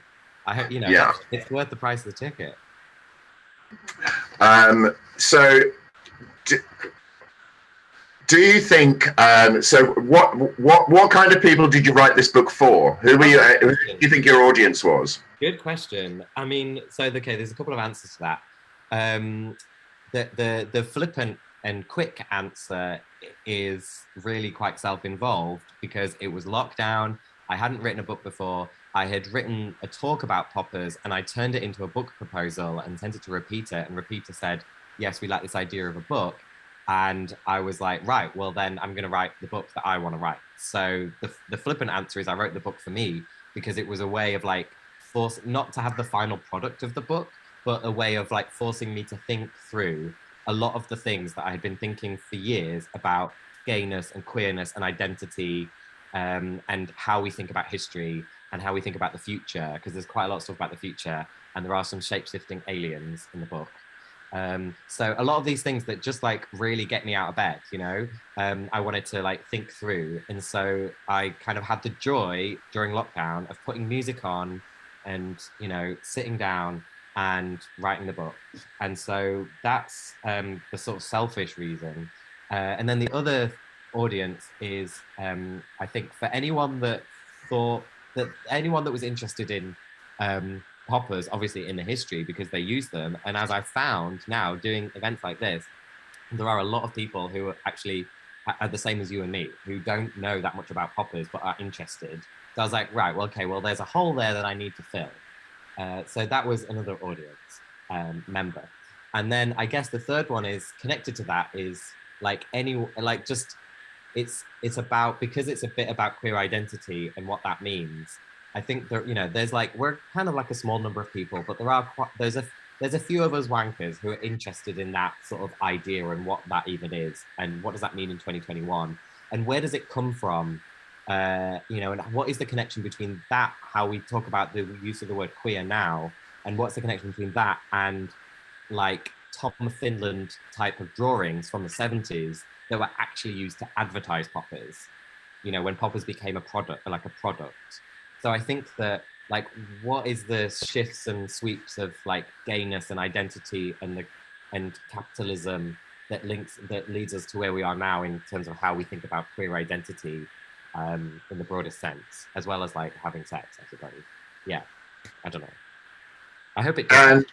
I hope it's worth the price of the ticket. So, do you think? So, what kind of people did you write this book for? Who do you think your audience was? Good question. I mean, there's a couple of answers to that. The flippant and quick answer is really quite self-involved because it was lockdown. I hadn't written a book before. I had written a talk about poppers and I turned it into a book proposal and sent it to Repeater, and Repeater said, yes, we like this idea of a book. And I was like, right, well then I'm going to write the book that I want to write. So the flippant answer is I wrote the book for me because it was a way of like not to have the final product of the book, but a way of like forcing me to think through a lot of the things that I had been thinking for years about gayness and queerness and identity, and how we think about history and how we think about the future, because there's quite a lot of stuff about the future and there are some shape-shifting aliens in the book. So a lot of these things that just like really get me out of bed, I wanted to like think through. And so I kind of had the joy during lockdown of putting music on and, sitting down and writing the book. And so that's the sort of selfish reason. And then the other audience is, I think, for anyone that was interested in poppers, obviously in the history, because they use them. And as I found now doing events like this, there are a lot of people who actually are the same as you and me, who don't know that much about poppers, but are interested. So I was like, right, well, okay, well, there's a hole there that I need to fill. So that was another audience member. And then I guess the third one is connected to that is it's about, because it's a bit about queer identity and what that means. I think that, there's like, we're kind of like a small number of people, but there's a few of us wankers who are interested in that sort of idea and what that even is. And what does that mean in 2021? And where does it come from? And what is the connection between that, how we talk about the use of the word queer now, and what's the connection between that and like Tom Finland type of drawings from the 70s that were actually used to advertise poppers, when poppers became a product. So I think that like, what is the shifts and sweeps of like gayness and identity and capitalism that leads us to where we are now in terms of how we think about queer identity in the broadest sense, as well as like having sex, I suppose. Yeah, I don't know. I hope it does.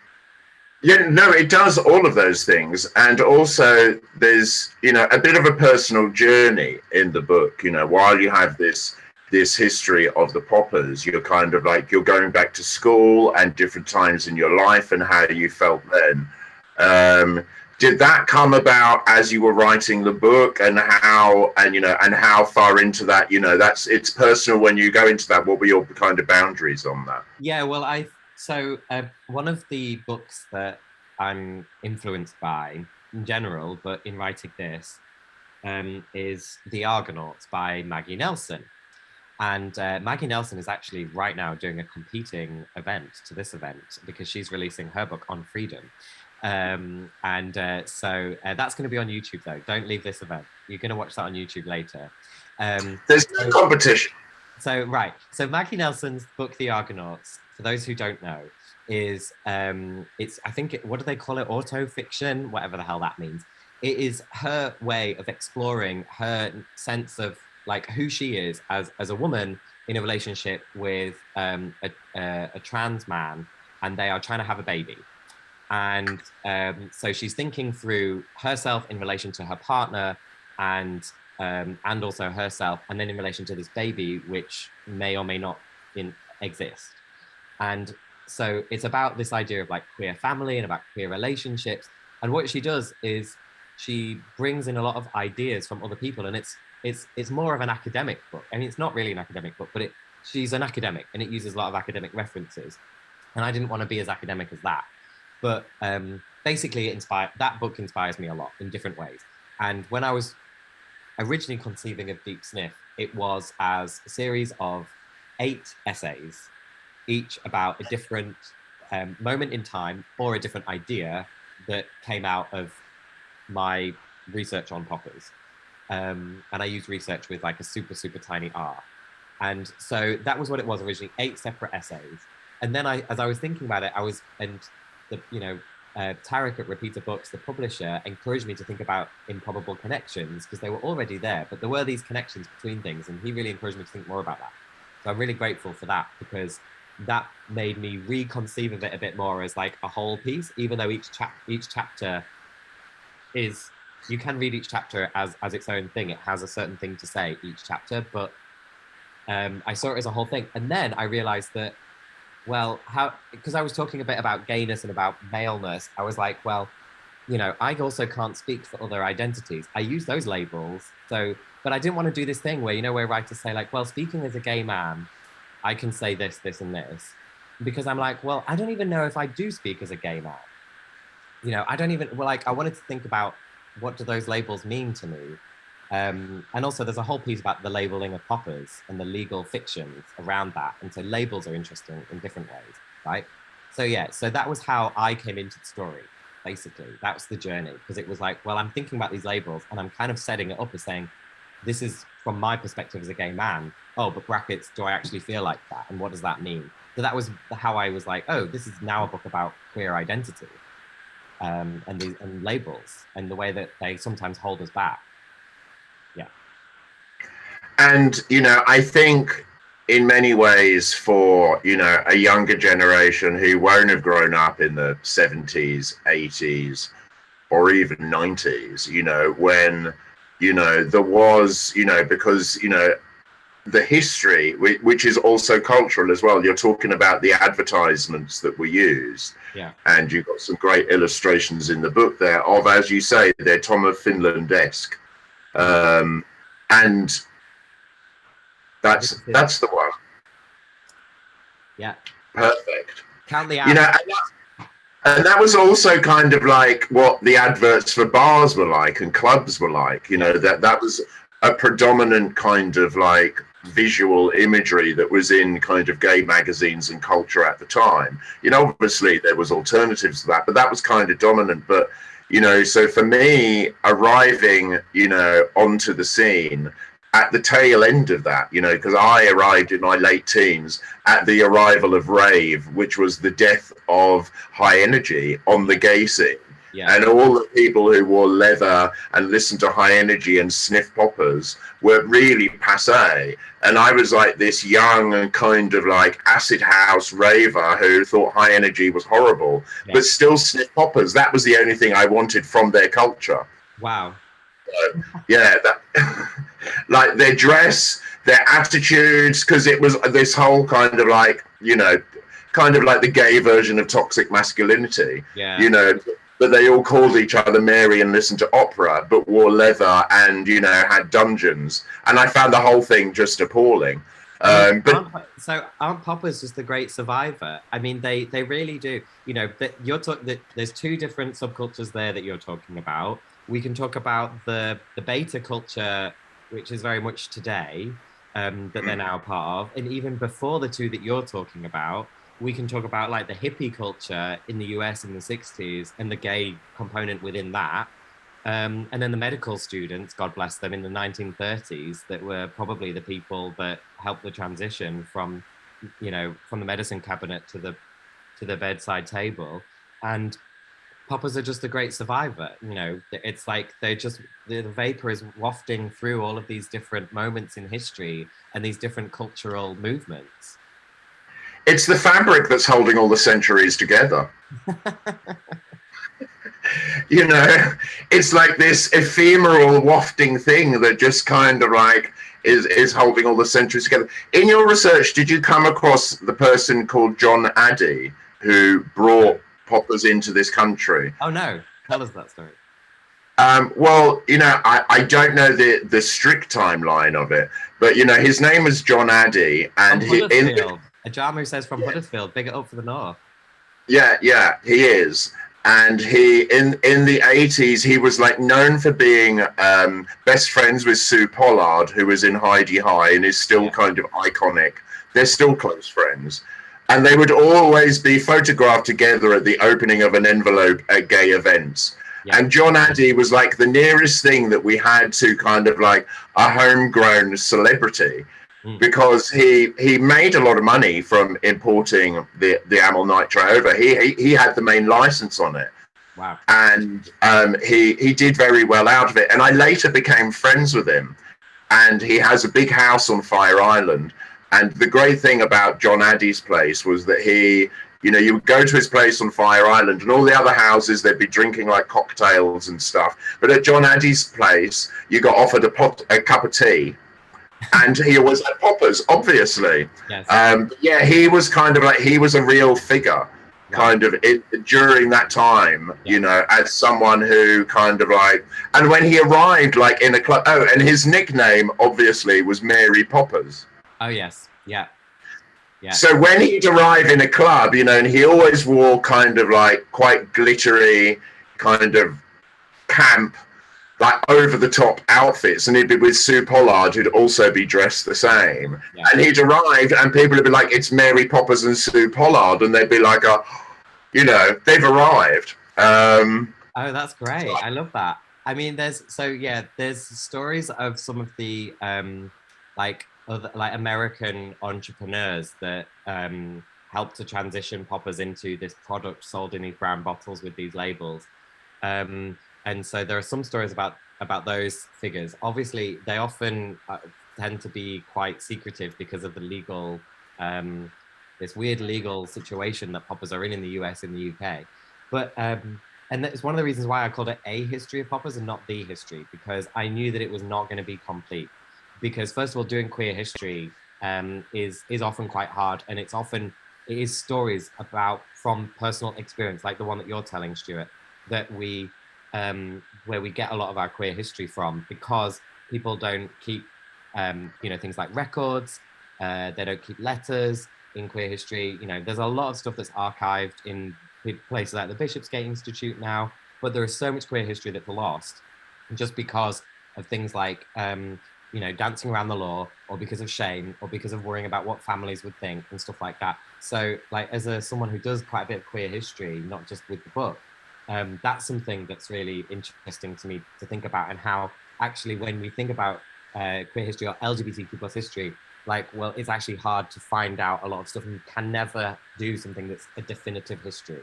It does all of those things. And also there's, a bit of a personal journey in the book, while you have this history of the poppers, you're kind of like, you're going back to school and different times in your life and how you felt then. Did that come about as you were writing the book, and how far into that, it's personal when you go into that? What were your kind of boundaries on that? Yeah, well, one of the books that I'm influenced by in general, but in writing this, is The Argonauts by Maggie Nelson. And Maggie Nelson is actually right now doing a competing event to this event because she's releasing her book on freedom. So that's going to be on YouTube though. Don't leave this event. You're going to watch that on YouTube later. There's no competition. So Maggie Nelson's book, The Argonauts, for those who don't know, is what do they call it? Auto fiction, whatever the hell that means. it is her way of exploring her sense of like who she is as a woman in a relationship with a trans man, and they are trying to have a baby. And so she's thinking through herself in relation to her partner, and also herself, and then in relation to this baby, which may or may not exist. And so it's about this idea of like queer family and about queer relationships. And what she does is she brings in a lot of ideas from other people, and it's more of an academic book. I mean, it's not really an academic book, but she's an academic, and it uses a lot of academic references. And I didn't want to be as academic as that. But basically, that book inspires me a lot in different ways. And when I was originally conceiving of Deep Sniff, it was as a series of 8 essays, each about a different moment in time or a different idea that came out of my research on poppers. And I used research with like a super, super tiny R. And so that was what it was originally, 8 separate essays. And then as I was thinking about it, Tarek at Repeater Books, the publisher, encouraged me to think about improbable connections because they were already there, but there were these connections between things, and he really encouraged me to think more about that. So I'm really grateful for that, because that made me reconceive of it a bit more as like a whole piece, even though each chapter is, you can read each chapter as its own thing. It has a certain thing to say each chapter, but I saw it as a whole thing. And then I realized that, well, because I was talking a bit about gayness and about maleness, I was like, well, I also can't speak for other identities. I use those labels. So, but I didn't want to do this thing where, where writers say like, well, speaking as a gay man, I can say this, this, and this. Because I'm like, well, I don't even know if I do speak as a gay man. I don't even, well, like, I wanted to think about what do those labels mean to me? And also there's a whole piece about the labeling of poppers and the legal fictions around that. And so labels are interesting in different ways, right? So yeah, so that was how I came into the story, basically. That was the journey, because it was like, well, I'm thinking about these labels and I'm kind of setting it up as saying, this is from my perspective as a gay man. Oh, but brackets, do I actually feel like that? And what does that mean? So that was how I was like, oh, this is now a book about queer identity and labels and the way that they sometimes hold us back. Yeah. And, I think in many ways for, a younger generation who won't have grown up in the 70s, 80s, or even 90s, when, there was, because, the history, which is also cultural as well. You're talking about the advertisements that were used. Yeah. And you've got some great illustrations in the book there of, as you say, they're Tom of Finland-esque. And that's the one. Yeah. Perfect. Count the and that was also kind of like what the adverts for bars were like and clubs were like. That was a predominant kind of like visual imagery that was in kind of gay magazines and culture at the time. Obviously there was alternatives to that, but that was kind of dominant. But so for me, arriving, onto the scene at the tail end of that, because I arrived in my late teens at the arrival of rave, which was the death of high energy on the gay scene. Yeah. And all the people who wore leather and listened to high energy and sniff poppers were really passé. And I was like this young and kind of like acid house raver who thought high energy was horrible, but still sniff poppers. That was the only thing I wanted from their culture. Wow. So, yeah, like their dress, their attitudes, because it was this whole kind of like, kind of like the gay version of toxic masculinity. Yeah. But they all called each other Mary and listened to opera, but wore leather and, had dungeons. And I found the whole thing just appalling. So aren't poppers just the great survivor? I mean, they really do. There's 2 different subcultures there that you're talking about. We can talk about the beta culture, which is very much today, that they're now part of. And even before the 2 that you're talking about, we can talk about like the hippie culture in the US in the 60s and the gay component within that. And then the medical students, God bless them, in the 1930s that were probably the people that helped the transition from the medicine cabinet to the bedside table. And poppers are just a great survivor. It's like the vapor is wafting through all of these different moments in history and these different cultural movements. It's the fabric that's holding all the centuries together. It's like this ephemeral wafting thing that just kind of like is holding all the centuries together. In your research, did you come across the person called John Addy who brought poppers into this country? Oh no, tell us that story. Well, I don't know the strict timeline of it, but his name is John Addy, and Ajamu says from Huddersfield. Big it up for the north. Yeah, he is. And he in the 80s, he was like known for being best friends with Sue Pollard, who was in Heidi High and is still kind of iconic. They're still close friends. And they would always be photographed together at the opening of an envelope at gay events. Yeah. And John Addy was like the nearest thing that we had to kind of like a homegrown celebrity, because he made a lot of money from importing the amyl nitrate over. He had the main license on it. Wow. And he did very well out of it. And I later became friends with him. And he has a big house on Fire Island. And the great thing about John Addy's place was that you would go to his place on Fire Island, and all the other houses, they'd be drinking like cocktails and stuff. But at John Addy's place, you got offered a cup of tea, and he always had poppers, obviously. Yes. He was kind of like, he was a real figure, kind of during that time, as someone who kind of like, and when he arrived like in a club, and his nickname obviously was Mary Poppers. Oh yes, yeah. Yeah. So when he'd arrive in a club, and he always wore kind of like quite glittery, kind of camp, like over the top outfits, and he'd be with Sue Pollard, who'd also be dressed the same. Yeah. And he'd arrive, and people would be like, "It's Mary Poppers and Sue Pollard," and they'd be like, they've arrived. Oh, that's great! I love that. I mean, there's stories of some of the American entrepreneurs that helped to transition poppers into this product sold in these brown bottles with these labels. And so there are some stories about those figures. Obviously, they often tend to be quite secretive because of the legal, this weird legal situation that poppers are in the US and the UK. But and that's one of the reasons why I called it a history of poppers and not the history, because I knew that it was not going to be complete. Because first of all, doing queer history is often quite hard, and it is stories from personal experience, like the one that you're telling, Stewart, that where we get a lot of our queer history from, because people don't keep things like records, they don't keep letters in queer history. There's a lot of stuff that's archived in places like the Bishopsgate Institute now, but there is so much queer history that's lost just because of things like dancing around the law, or because of shame, or because of worrying about what families would think and stuff like that. So like, as someone who does quite a bit of queer history, not just with the book, that's something that's really interesting to me to think about, and how actually when we think about queer history or LGBTQ plus history, it's actually hard to find out a lot of stuff, and you can never do something that's a definitive history.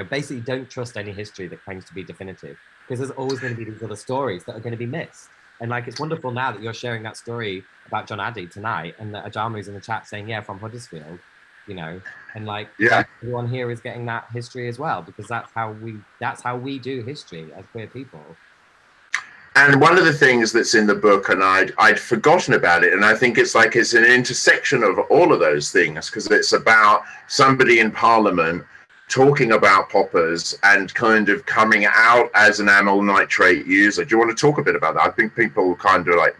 Basically don't trust any history that claims to be definitive, because there's always going to be these other stories that are going to be missed. And it's wonderful now that you're sharing that story about John Addy tonight, and that Ajamu's in the chat saying, from Huddersfield, and everyone here is getting that history as well, because that's how we do history as queer people. And one of the things that's in the book, and I'd forgotten about it, and I think it's an intersection of all of those things, because it's about somebody in Parliament talking about poppers and kind of coming out as an amyl nitrate user. Do you want to talk a bit about that? I think people kind of like...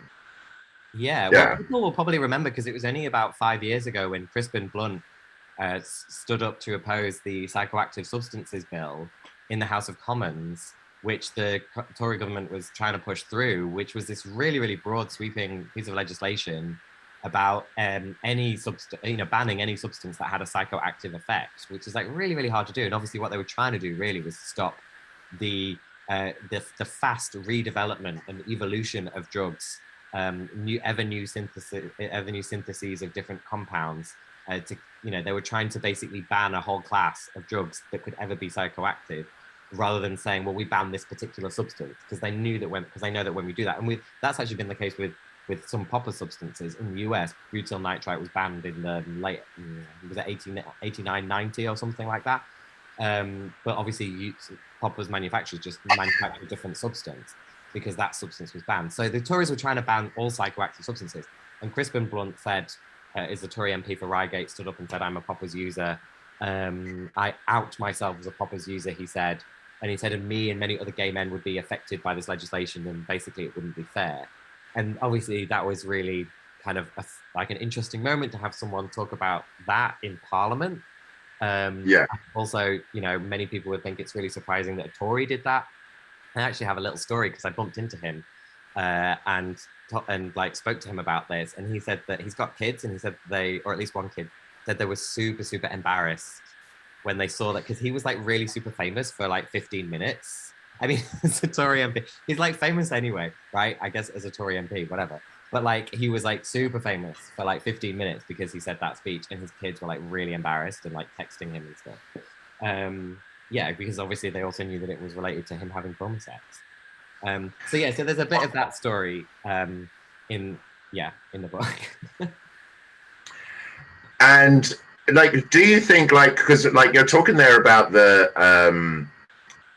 Well, people will probably remember, because it was only about 5 years ago when Crispin Blunt stood up to oppose the psychoactive substances bill in the House of Commons, which the Tory government was trying to push through, which was this really, really broad sweeping piece of legislation about banning any substance that had a psychoactive effect, which is really, really hard to do. And obviously what they were trying to do really was stop the fast redevelopment and evolution of drugs, ever new syntheses of different compounds. They were trying to basically ban a whole class of drugs that could ever be psychoactive. rather than saying, well, we ban this particular substance, because they know that when we do that, and that's actually been the case with some popper substances in the US. Butyl nitrite was banned in the late, was it 89, 90 or something like that. But obviously poppers manufacturers just manufacture a different substance because that substance was banned. So the Tories were trying to ban all psychoactive substances. And Crispin Blunt said, is the Tory MP for Reigate, stood up and said, I'm a poppers user. I out myself as a poppers user, he said. And he said, and me and many other gay men would be affected by this legislation, and basically it wouldn't be fair. And obviously that was really kind of like an interesting moment to have someone talk about that in Parliament. Also, many people would think it's really surprising that a Tory did that. I actually have a little story because I bumped into him and like spoke to him about this. And he said that he's got kids, and he said or at least one kid, said they were super, super embarrassed when they saw that, because he was like really super famous for like 15 minutes. I mean, as a Tory MP, he's like famous anyway, right? I guess as a Tory MP, whatever. But like he was like super famous for like 15 minutes because he said that speech, and his kids were like really embarrassed and like texting him and stuff. Because obviously they also knew that it was related to him having phone sex. So there's a bit of that story in the book. And like, do you think, like, because like you're talking there about the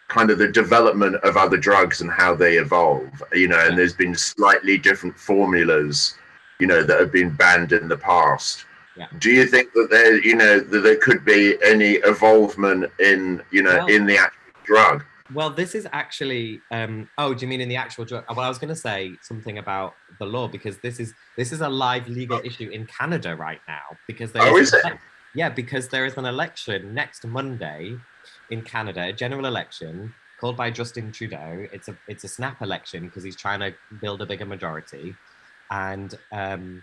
kind of the development of other drugs and how they evolve, and there's been slightly different formulas, that have been banned in the past. Yeah. Do you think that there could be any evolvement in, in the actual drug? Well, this is actually, do you mean in the actual drug? Well, I was going to say something about the law, because this is a live legal issue in Canada right now, because because there is an election next Monday in Canada, a general election called by Justin Trudeau. It's a snap election because he's trying to build a bigger majority, and and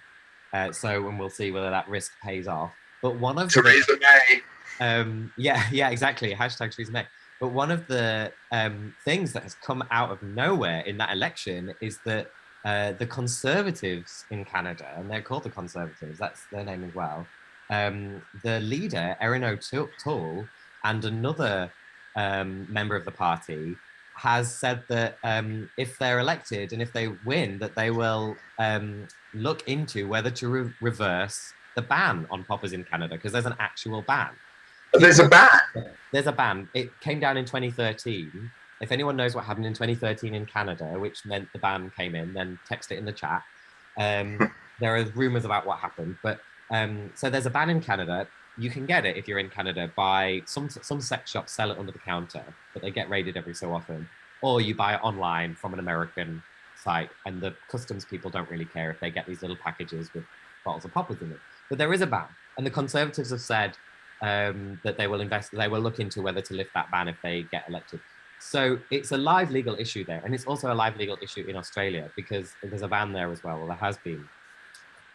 we'll see whether that risk pays off. But one of Theresa May. Exactly. Hashtag Theresa May. But one of the things that has come out of nowhere in that election is that the Conservatives in Canada, and they're called the Conservatives, that's their name as well, the leader, Erin O'Toole, and another member of the party has said that if they're elected and if they win, that they will look into whether to reverse the ban on poppers in Canada, because there's an actual ban. There's a ban? There's a ban. It came down in 2013. If anyone knows what happened in 2013 in Canada, which meant the ban came in, then text it in the chat. There are rumors about what happened, but so there's a ban in Canada. You can get it if you're in Canada by some sex shops sell it under the counter, but they get raided every so often. Or you buy it online from an American site, and the customs people don't really care if they get these little packages with bottles of poppers in them. But there is a ban, and the Conservatives have said that they will look into whether to lift that ban if they get elected. So it's a live legal issue there, and it's also a live legal issue in Australia because there's a ban there as well. Well, there has been,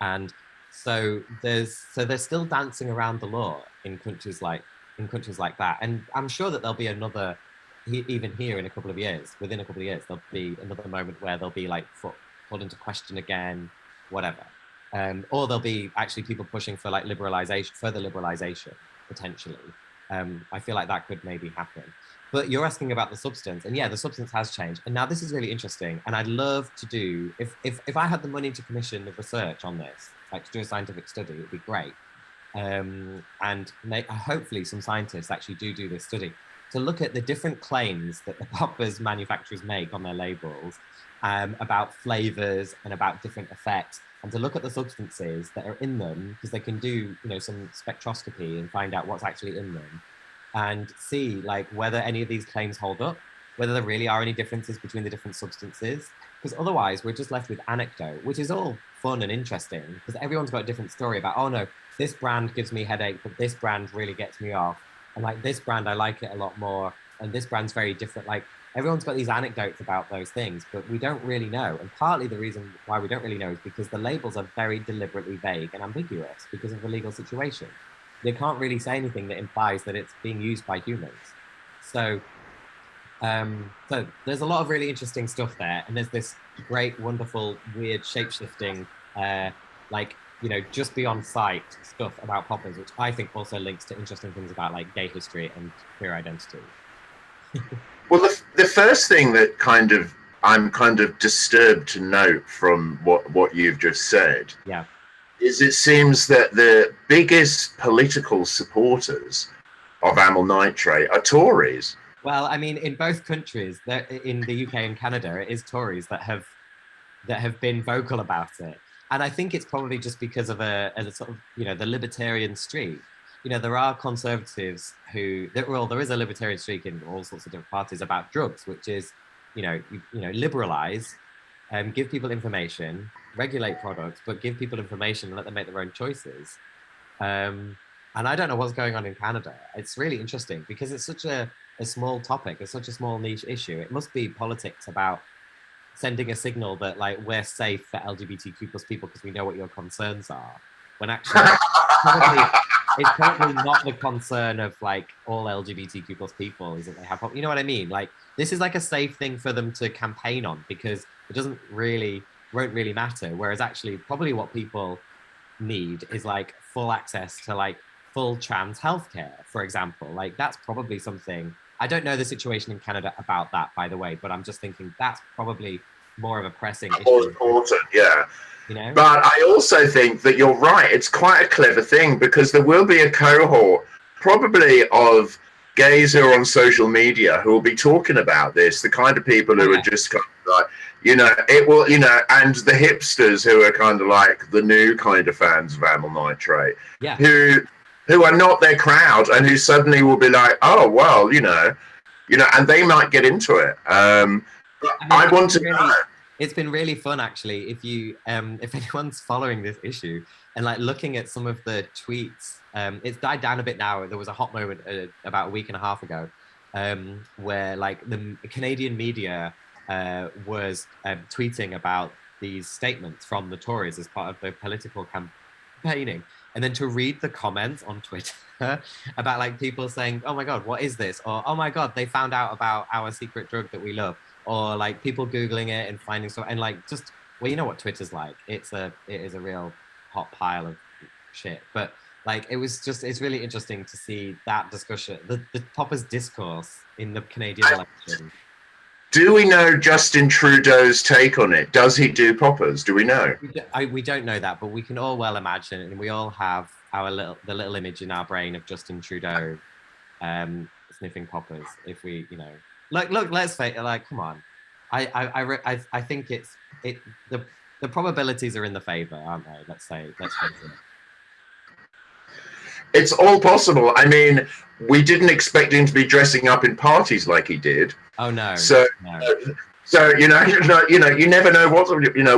and so they're still dancing around the law in countries like that. And I'm sure that there'll be another, even here in a couple of years, within a couple of years, there'll be another moment where they'll be like put into question again, whatever. Or there'll be actually people pushing for like further liberalization, potentially. I feel like that could maybe happen. But you're asking about the substance, and yeah, the substance has changed. And now this is really interesting, and I'd love to do, if I had the money to commission the research on this, like to do a scientific study, it'd be great. And hopefully some scientists actually do this study to look at the different claims that the poppers manufacturers make on their labels about flavors and about different effects, and to look at the substances that are in them, because they can do some spectroscopy and find out what's actually in them, and see like whether any of these claims hold up, whether there really are any differences between the different substances. Because otherwise we're just left with anecdote, which is all fun and interesting, because everyone's got a different story about, oh no, this brand gives me headache, but this brand really gets me off. And like this brand, I like it a lot more. And this brand's very different. Like everyone's got these anecdotes about those things, but we don't really know. And partly the reason why we don't really know is because the labels are very deliberately vague and ambiguous because of the legal situation. They can't really say anything that implies that it's being used by humans. So there's a lot of really interesting stuff there. And there's this great, wonderful, weird, shape-shifting, just beyond sight stuff about poppers, which I think also links to interesting things about like gay history and queer identity. Well, the first thing that I'm kind of disturbed to note from what you've just said, Yeah. is it seems that the biggest political supporters of amyl nitrate are Tories. Well, I mean, in both countries, in the UK and Canada, it is Tories that have been vocal about it. And I think it's probably just because of a sort of, the libertarian streak. There are conservatives there is a libertarian streak in all sorts of different parties about drugs, which is, liberalize, give people information, regulate products, but give people information and let them make their own choices. And I don't know what's going on in Canada. It's really interesting because it's such a small topic. It's such a small niche issue. It must be politics about sending a signal that like we're safe for LGBTQ plus people because we know what your concerns are. When actually it's probably not the concern of like all LGBTQ plus people is that they have, you know what I mean? Like this is like a safe thing for them to campaign on because it won't really matter. Whereas actually probably what people need is like full access to like full trans healthcare, for example. Like that's probably something. I don't know the situation in Canada about that, by the way, but I'm just thinking that's probably more of a pressing issue. More important, yeah. But I also think that you're right. It's quite a clever thing because there will be a cohort probably of gays who are on social media who will be talking about this, the kind of people who are just kind of like, it will, and the hipsters who are kind of like the new kind of fans of amyl nitrate, who are not their crowd and who suddenly will be like, oh, well, and they might get into it. I want to know. It's been really fun, actually, if anyone's following this issue and like looking at some of the tweets. It's died down a bit now. There was a hot moment about a week and a half ago where like the Canadian media was tweeting about these statements from the Tories as part of the political campaigning. And then to read the comments on Twitter about like people saying, oh my God, what is this? Or, oh my God, they found out about our secret drug that we love. Or like people Googling it and finding stuff. And like, just, well, you know what Twitter's like. It is a real hot pile of shit. But like, it's really interesting to see that discussion, the Popper's discourse in the Canadian election. Do we know Justin Trudeau's take on it? Does he do poppers? Do we know? We don't know that, but we can all well imagine, and we all have the little image in our brain of Justin Trudeau sniffing poppers. If we, look, let's face it, like, come on. I think the probabilities are in the favor, aren't they? Let's face it. It's all possible. I mean, we didn't expect him to be dressing up in parties like he did. Oh no. So you never know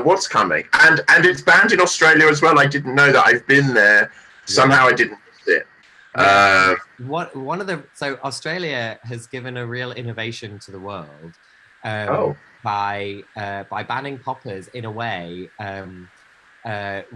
what's coming. And it's banned in Australia as well. I didn't know that. I've been there. Somehow I didn't miss it. So Australia has given a real innovation to the world by banning poppers in a way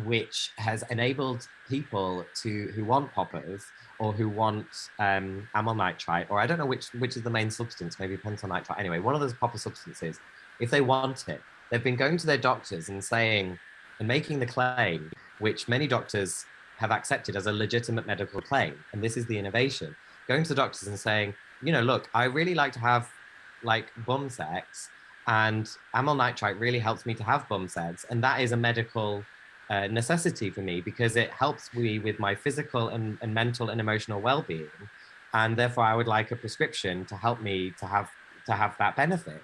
which has enabled people who want poppers or who want amyl nitrite, or I don't know which is the main substance, maybe pentyl nitrite. Anyway, one of those popper substances, if they want it, they've been going to their doctors and saying and making the claim, which many doctors have accepted as a legitimate medical claim. And this is the innovation. Going to the doctors and saying, look, I really like to have like bum sex, and amyl nitrite really helps me to have bum sex. And that is a medical necessity for me because it helps me with my physical and mental and emotional well-being, and therefore I would like a prescription to help me to have that benefit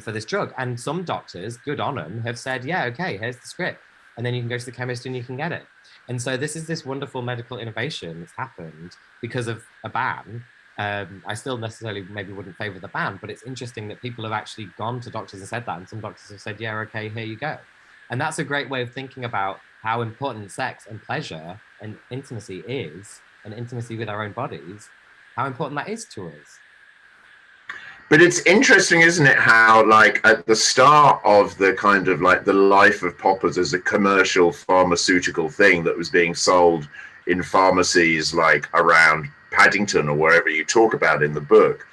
for this drug. And some doctors, good on them, have said, yeah, okay, here's the script, and then you can go to the chemist and you can get it. And so this is this wonderful medical innovation that's happened because of a ban. I still necessarily maybe wouldn't favor the ban, but it's interesting that people have actually gone to doctors and said that, and some doctors have said, yeah, okay, here you go. And that's a great way of thinking about how important sex and pleasure and intimacy is, and intimacy with our own bodies, how important that is to us. But it's interesting, isn't it, how like at the start of the kind of like the life of poppers as a commercial pharmaceutical thing that was being sold in pharmacies like around Paddington or wherever you talk about in the book.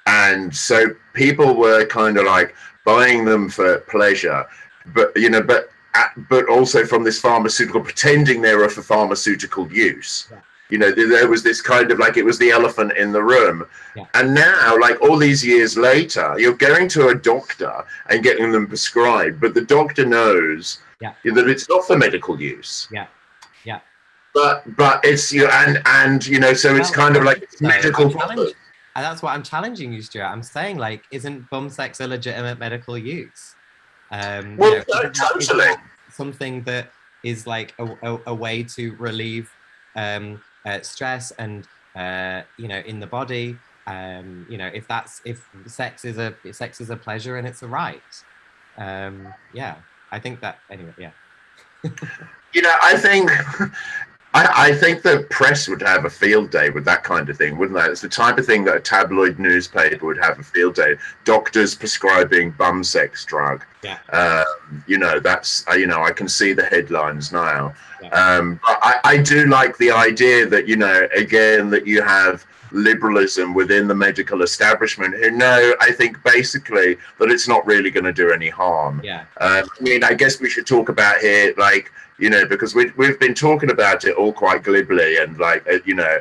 And so people were kind of like buying them for pleasure, but also from this pharmaceutical, pretending they were for pharmaceutical use. You know, there was this kind of like, it was the elephant in the room. Yeah. And now, like all these years later, you're going to a doctor and getting them prescribed, but the doctor knows that it's not for medical use. Yeah. Yeah. But it's you and you know, so it's kind of like it's medical poppers. And that's what I'm challenging you, Stuart. I'm saying, like, isn't bum sex a legitimate medical use? Well, you know, totally. Something that is like a way to relieve stress and you know, in the body. You know, if sex is a pleasure and it's a right. Yeah, I think that anyway. Yeah. You know, I think the press would have a field day with that kind of thing, wouldn't they? It's the type of thing that a tabloid newspaper would have a field day. Doctors prescribing bum sex drug. Yeah. You know, that's, you know, I can see the headlines now. Yeah. But I do like the idea that, you know, again, that you have liberalism within the medical establishment who know, I think, basically that it's not really going to do any harm. Yeah. I mean, I guess we should talk about here, like, you know, because we've been talking about it all quite glibly and like, you know,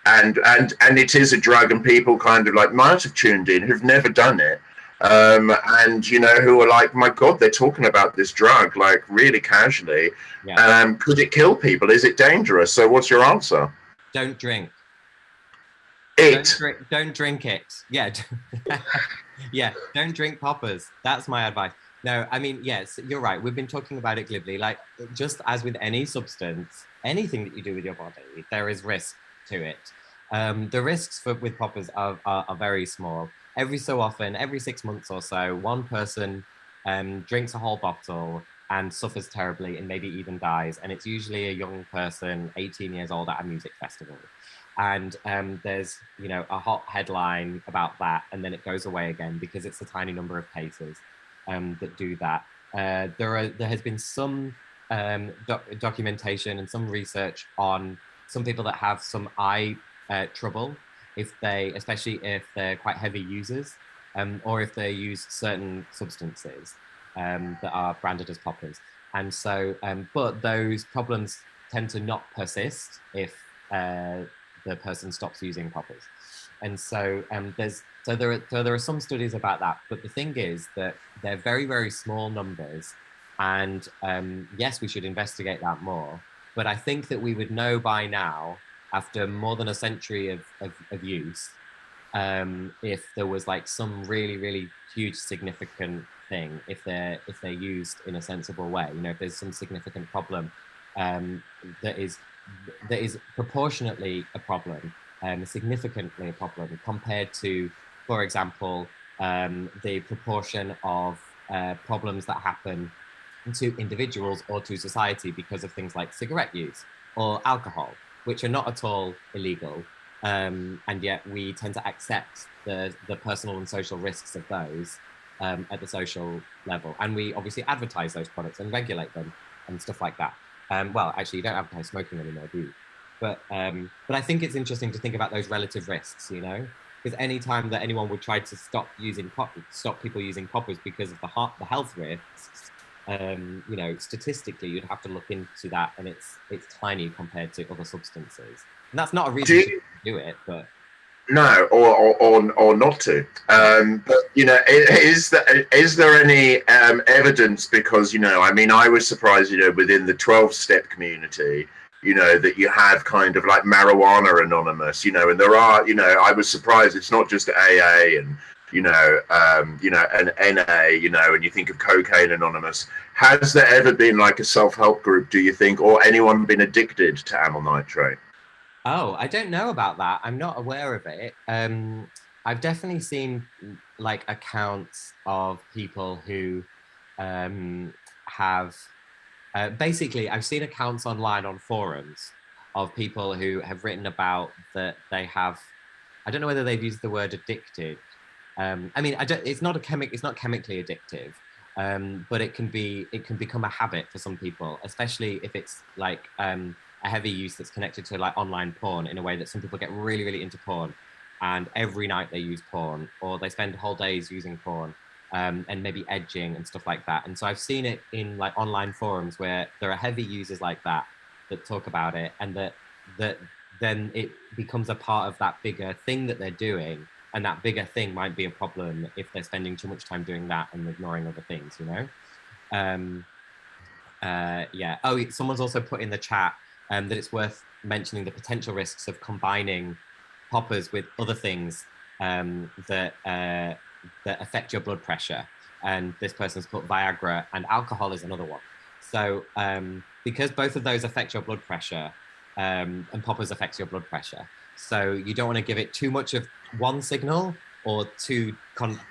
and it is a drug and people kind of like might have tuned in who've never done it. And, you know, who are like, my God, they're talking about this drug, like really casually. Yeah. Could it kill people? Is it dangerous? So what's your answer? Don't drink. It. Don't drink it. Yeah. Yeah. Don't drink poppers. That's my advice. No, I mean, yes, you're right. We've been talking about it glibly. Like, just as with any substance, anything that you do with your body, there is risk to it. The risks with poppers are very small. Every so often, every 6 months or so, one person drinks a whole bottle and suffers terribly and maybe even dies. And it's usually a young person, 18 years old, at a music festival. And there's, you know, a hot headline about that, and then it goes away again because it's a tiny number of cases that do that. There has been some documentation and some research on some people that have some eye trouble, especially if they're quite heavy users, or if they use certain substances that are branded as poppers. And so, but those problems tend to not persist if the person stops using poppers. And so there are some studies about that, but the thing is that they're very, very small numbers, and yes, we should investigate that more. But I think that we would know by now, after more than a century of use, if there was like some really, really huge significant thing, if they're used in a sensible way, you know, if there's some significant problem that is proportionately a problem, significantly a problem compared to, for example, the proportion of problems that happen to individuals or to society because of things like cigarette use or alcohol, which are not at all illegal, and yet we tend to accept the personal and social risks of those at the social level, and we obviously advertise those products and regulate them and stuff like that. Well, actually, you don't advertise smoking anymore, do you? But I think it's interesting to think about those relative risks, you know, because any time that anyone would try to stop people using poppers because of the health risks, you know, statistically, you'd have to look into that, and it's tiny compared to other substances, and that's not a reason to do it, but. No, or not to. But you know, is there any evidence? Because, you know, I mean, I was surprised, you know, within the 12-step community, you know, that you have kind of like Marijuana Anonymous, you know, and there are, you know, I was surprised it's not just AA and you know, an NA, you know, and you think of Cocaine Anonymous. Has there ever been like a self-help group, do you think, or anyone been addicted to amyl nitrate? Oh, I don't know about that. I'm not aware of it. I've definitely seen like accounts of people who have basically, I've seen accounts online on forums of people who have written about that they have. I don't know whether they've used the word addicted. I mean, it's not chemically addictive, but it can become a habit for some people, especially if it's like a heavy use that's connected to like online porn, in a way that some people get really, really into porn, and every night they use porn, or they spend whole days using porn, and maybe edging and stuff like that. And so I've seen it in like online forums where there are heavy users like that talk about it, and that then it becomes a part of that bigger thing that they're doing. And that bigger thing might be a problem if they're spending too much time doing that and ignoring other things, you know? Yeah. Oh, someone's also put in the chat that it's worth mentioning the potential risks of combining poppers with other things that affect your blood pressure. And this person's put Viagra, and alcohol is another one. So because both of those affect your blood pressure, and poppers affects your blood pressure, so you don't want to give it too much of one signal or two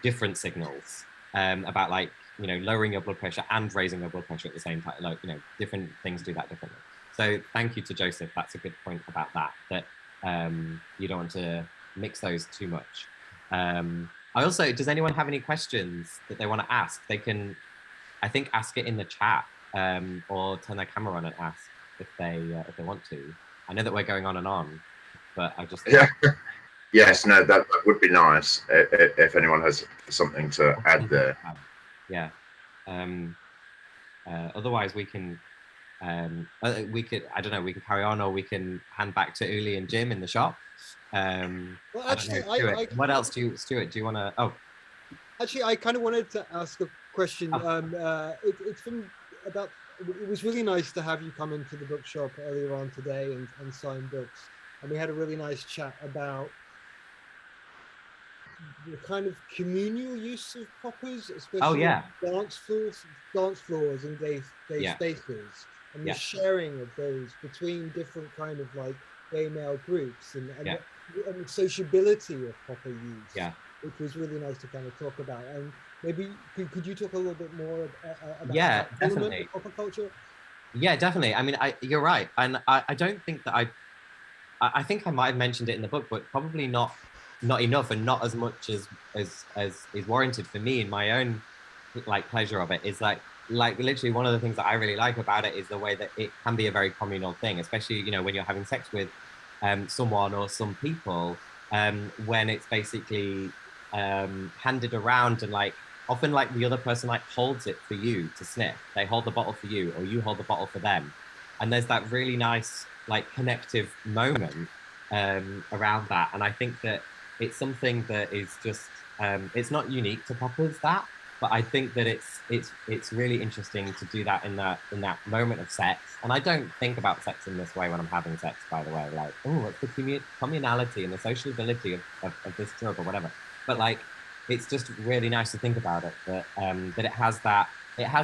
different signals about, like, you know, lowering your blood pressure and raising your blood pressure at the same time. Like, you know, different things do that differently. So thank you to Joseph. That's a good point about that you don't want to mix those too much. I also, does anyone have any questions that they want to ask? They can, I think, ask it in the chat or turn their camera on and ask if they want to. I know that we're going on, but I just... Yeah. Yes, no, that would be nice if anyone has something to add there. Yeah. Otherwise, we can, we could, I don't know, we can carry on, or we can hand back to Uli and Jim in the shop. Well, actually, what else Stuart, do you want to? Oh, actually, I kind of wanted to ask a question. It's been about. It was really nice to have you come into the bookshop earlier on today and sign books, and we had a really nice chat about the kind of communal use of poppers, especially dance floors and day spaces, and the sharing of those between different kind of like gay male groups and the sociability of popper use. Yeah. Which was really nice to kind of talk about. And maybe could you talk a little bit more about that definitely of popper culture? Yeah, definitely. I mean, you're right, and I don't think that I think I might have mentioned it in the book, but probably not enough, and not as much as is warranted for me in my own like pleasure of it. Is like literally one of the things that I really like about it is the way that it can be a very communal thing, especially, you know, when you're having sex with someone or some people, when it's basically handed around, and like often like the other person like holds it for you to sniff. They hold the bottle for you, or you hold the bottle for them, and there's that really nice like connective moment around that. And I think that it's something that is just it's not unique to poppers, that, but I think that it's really interesting to do that in that moment of sex. And I don't think about sex in this way when I'm having sex, by the way, like, oh, what's the communality and the sociability of this drug or whatever. But like, it's just really nice to think about it, that that it has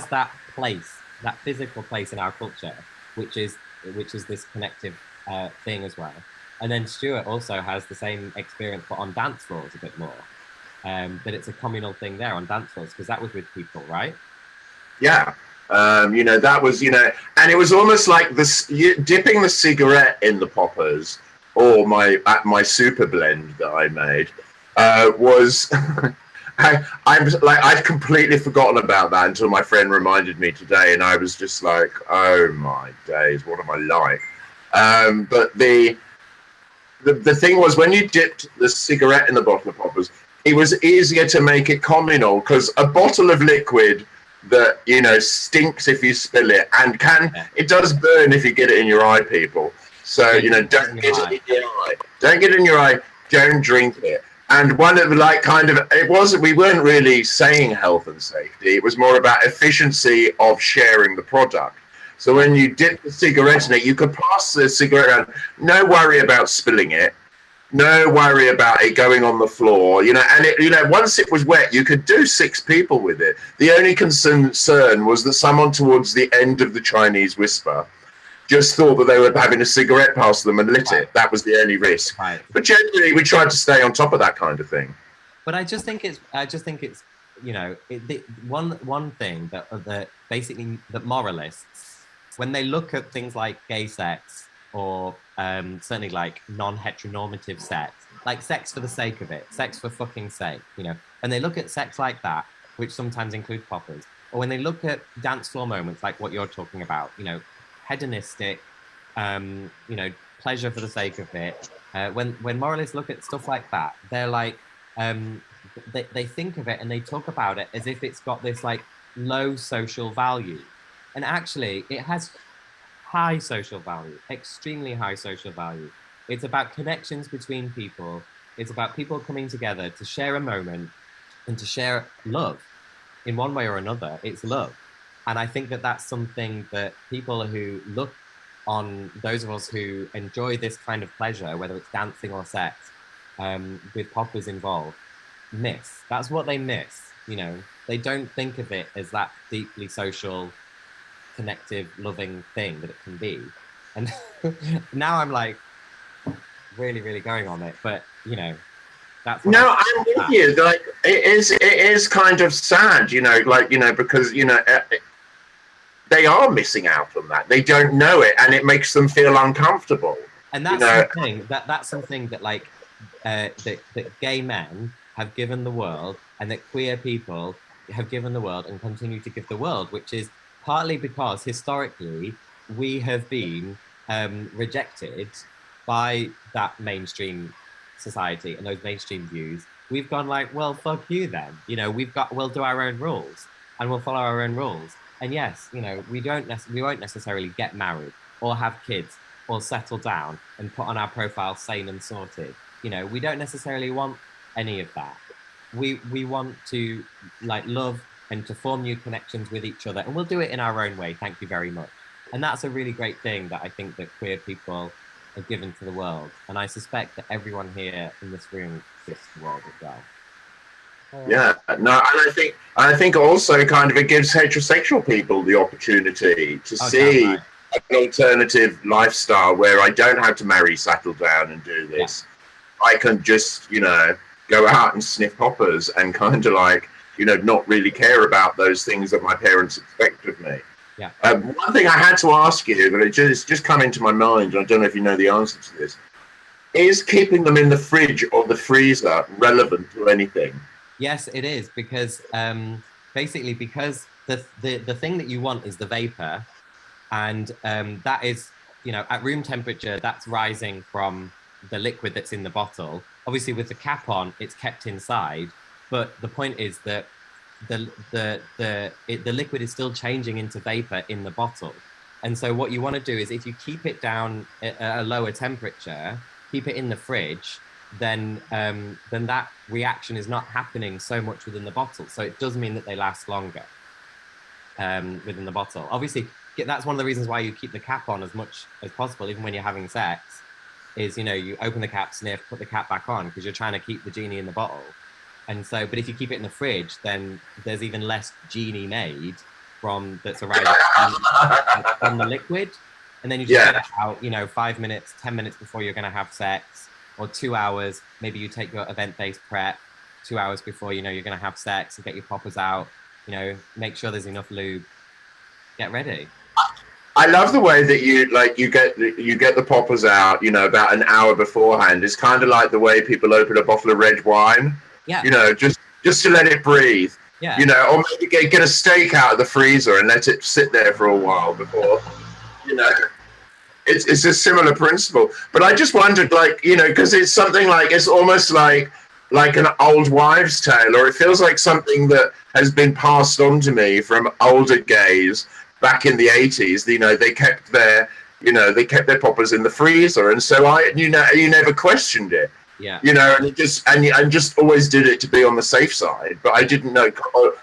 that place, that physical place in our culture, which is this connective thing as well. And then Stewart also has the same experience, but on dance floors a bit more. That it's a communal thing there on dance floors, because that was with people, right? Yeah. You know, that was, you know, and it was almost like this, dipping the cigarette in the poppers, or my super blend that I made, was I'm like, I'd completely forgotten about that until my friend reminded me today, and I was just like, oh my days, what am I like? But the thing was, when you dipped the cigarette in the bottle of poppers, it was easier to make it communal, because a bottle of liquid that, you know, stinks if you spill it, and it does burn if you get it in your eye, people. So, you know, don't get it in your eye. Don't get it in your eye. Don't drink it. And one of the, like, kind of, we weren't really saying health and safety. It was more about efficiency of sharing the product. So when you dip the cigarette in it, you could pass the cigarette around. No worry about spilling it. No worry about it going on the floor, you know. And it, you know, once it was wet, you could do 6 people with it. The only concern was that someone towards the end of the Chinese Whisper just thought that they were having a cigarette past them and lit it. That was the only risk. Right. But generally, we tried to stay on top of that kind of thing. But I just think it's, you know, one thing that basically that moralists, when they look at things like gay sex, or certainly like non-heteronormative sex, like sex for the sake of it, sex for fucking sake, you know, and they look at sex like that, which sometimes includes poppers, or when they look at dance floor moments like what you're talking about, you know, hedonistic, you know, pleasure for the sake of it, when moralists look at stuff like that, they're like, they think of it and they talk about it as if it's got this like low social value, and actually it has high social value, extremely high social value. It's about connections between people. It's about people coming together to share a moment and to share love in one way or another. It's love. And I think that that's something that people who look on, those of us who enjoy this kind of pleasure, whether it's dancing or sex, with poppers involved, miss. That's what they miss. You know, they don't think of it as that deeply social, connective, loving thing that it can be. And now I'm like really, really going on it. But you know, that's what No, I'm with you. Like it is kind of sad, you know, like, you know, because, you know, they are missing out on that. They don't know it, and it makes them feel uncomfortable. And that's, you know, something that's something that like that gay men have given the world, and that queer people have given the world and continue to give the world, which is partly because historically we have been rejected by that mainstream society and those mainstream views. We've gone like, well, fuck you then. You know, we'll do our own rules and we'll follow our own rules. And yes, you know, we won't necessarily get married or have kids or settle down and put on our profile sane and sorted. You know, we don't necessarily want any of that. We want to like love and to form new connections with each other, and we'll do it in our own way. Thank you very much. And that's a really great thing that I think that queer people are given to the world. And I suspect that everyone here in this room gives to the world as well. Yeah, no, and I think also kind of it gives heterosexual people the opportunity to see an alternative lifestyle where I don't have to marry, settle down, and do this. Yeah. I can just, you know, go out and sniff poppers and kind of like, you know, not really care about those things that my parents expect of me. Yeah. One thing I had to ask you, but it just come into my mind, and I don't know if you know the answer to this, is keeping them in the fridge or the freezer relevant to anything? Yes, it is, because basically because the thing that you want is the vapor, and that is, you know, at room temperature, that's rising from the liquid that's in the bottle. Obviously, with the cap on, it's kept inside, but the point is that the liquid is still changing into vapor in the bottle. And so what you want to do is, if you keep it down at a lower temperature, keep it in the fridge, then that reaction is not happening so much within the bottle. So it does mean that they last longer within the bottle. Obviously, that's one of the reasons why you keep the cap on as much as possible, even when you're having sex, is, you know, you open the cap, sniff, put the cap back on, because you're trying to keep the genie in the bottle. And so, but if you keep it in the fridge, then there's even less genie made that's arising from the liquid. And then you just get it out, you know, 5 minutes, 10 minutes before you're going to have sex, or 2 hours. Maybe you take your event-based prep 2 hours before, you know, you're going to have sex, and get your poppers out, you know, make sure there's enough lube, get ready. I love the way that you get the poppers out, you know, about an hour beforehand. It's kind of like the way people open a bottle of red wine. Yeah. You know, just to let it breathe. Yeah. You know, or maybe get a steak out of the freezer and let it sit there for a while before, you know. It's a similar principle. But I just wondered, like, you know, because it's something like, it's almost like an old wives' tale, or it feels like something that has been passed on to me from older gays back in the 80s. You know, they kept their poppers in the freezer, and so you never questioned it. Yeah. You know, and I just always did it to be on the safe side, but I didn't know,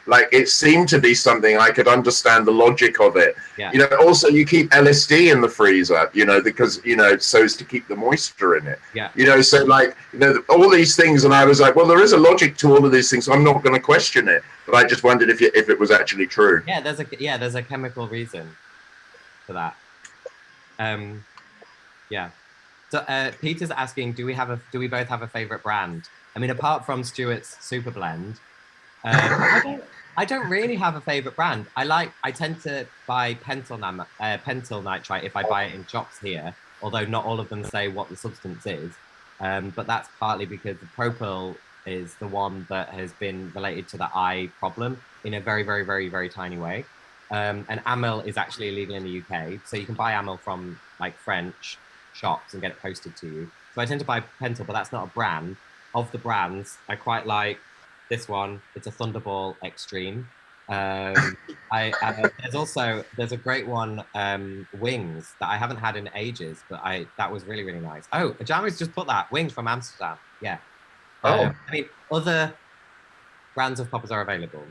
like, it seemed to be something I could understand the logic of it. Yeah. You know, also you keep LSD in the freezer, you know, because, you know, so as to keep the moisture in it. Yeah. You know, so like, you know, all these things, and I was like, well, there is a logic to all of these things, so I'm not going to question it. But I just wondered if it was actually true. Yeah, there's a chemical reason for that. Yeah. So Peter's asking, do we both have a favorite brand? I mean, apart from Stewart's Super Blend, I don't really have a favorite brand. I tend to buy pentyl nitrate if I buy it in shops here, although not all of them say what the substance is. But that's partly because the propyl is the one that has been related to the eye problem in a very, very, very, very tiny way. And amyl is actually illegal in the UK, so you can buy amyl from like French shops and get it posted to you. So I tend to buy pentyl, but that's not a brand. Of the brands, I quite like this one. It's a Thunderball Extreme. There's a great one, Wings, that I haven't had in ages, but that was really, really nice. Oh, Jami's just put that, Wings from Amsterdam. Yeah. Oh. I mean, other brands of poppers are available.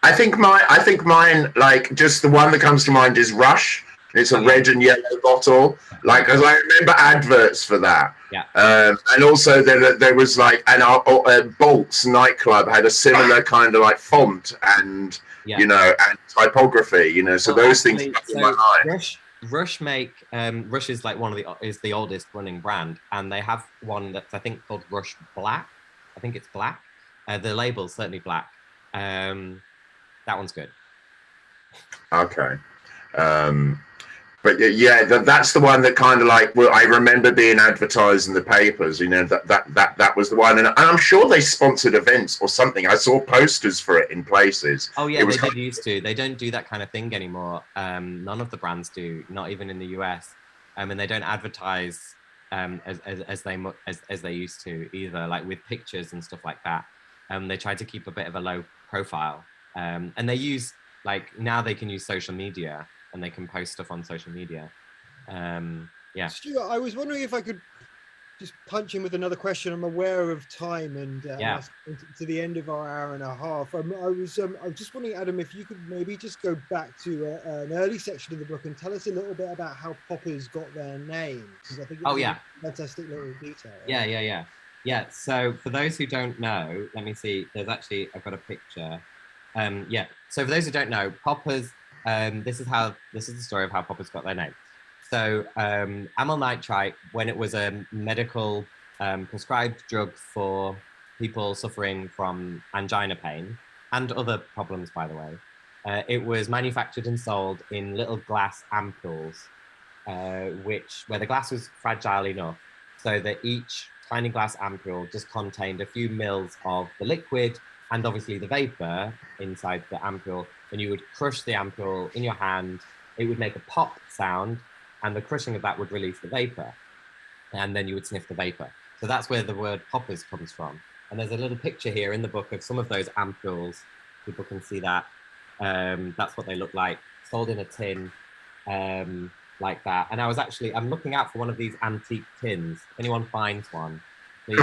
I think mine, like, just the one that comes to mind is Rush. It's a red and yellow bottle. Like, because I remember adverts for that. Yeah. And also there was like Bolt's nightclub had a similar kind of like font and you know, and typography. You know, so those things come in my mind. Rush is like is the oldest running brand, and they have one that's I think called Rush Black. I think it's black. The label's certainly black. That one's good. Okay. But yeah, that's the one that kind of like, well, I remember being advertised in the papers, you know, that was the one. And I'm sure they sponsored events or something. I saw posters for it in places. Oh yeah, they did used to. They don't do that kind of thing anymore. None of the brands do, not even in the US. And they don't advertise as they used to either, like with pictures and stuff like that. They try to keep a bit of a low profile. And they use, like, now they can use social media and they can post stuff on social media. Yeah. Stuart, I was wondering if I could just punch in with another question. I'm aware of time and to the end of our hour and a half. I was just wondering, Adam, if you could maybe just go back to an early section of the book and tell us a little bit about how poppers got their names. I think it's a fantastic little detail. Right? Yeah. So for those who don't know, let me see. I've got a picture. So for those who don't know, poppers. This is the story of how poppers got their name. So amyl nitrite, when it was a medical prescribed drug for people suffering from angina pain and other problems, by the way, it was manufactured and sold in little glass ampoules, where the glass was fragile enough so that each tiny glass ampoule just contained a few mils of the liquid and obviously the vapor inside the ampoule. And you would crush the ampoule in your hand. It would make a pop sound, and the crushing of that would release the vapor. And then you would sniff the vapor. So that's where the word poppers comes from. And there's a little picture here in the book of some of those ampoules. People can see that. That's what they look like, sold in a tin like that. And I'm looking out for one of these antique tins. If anyone finds one, please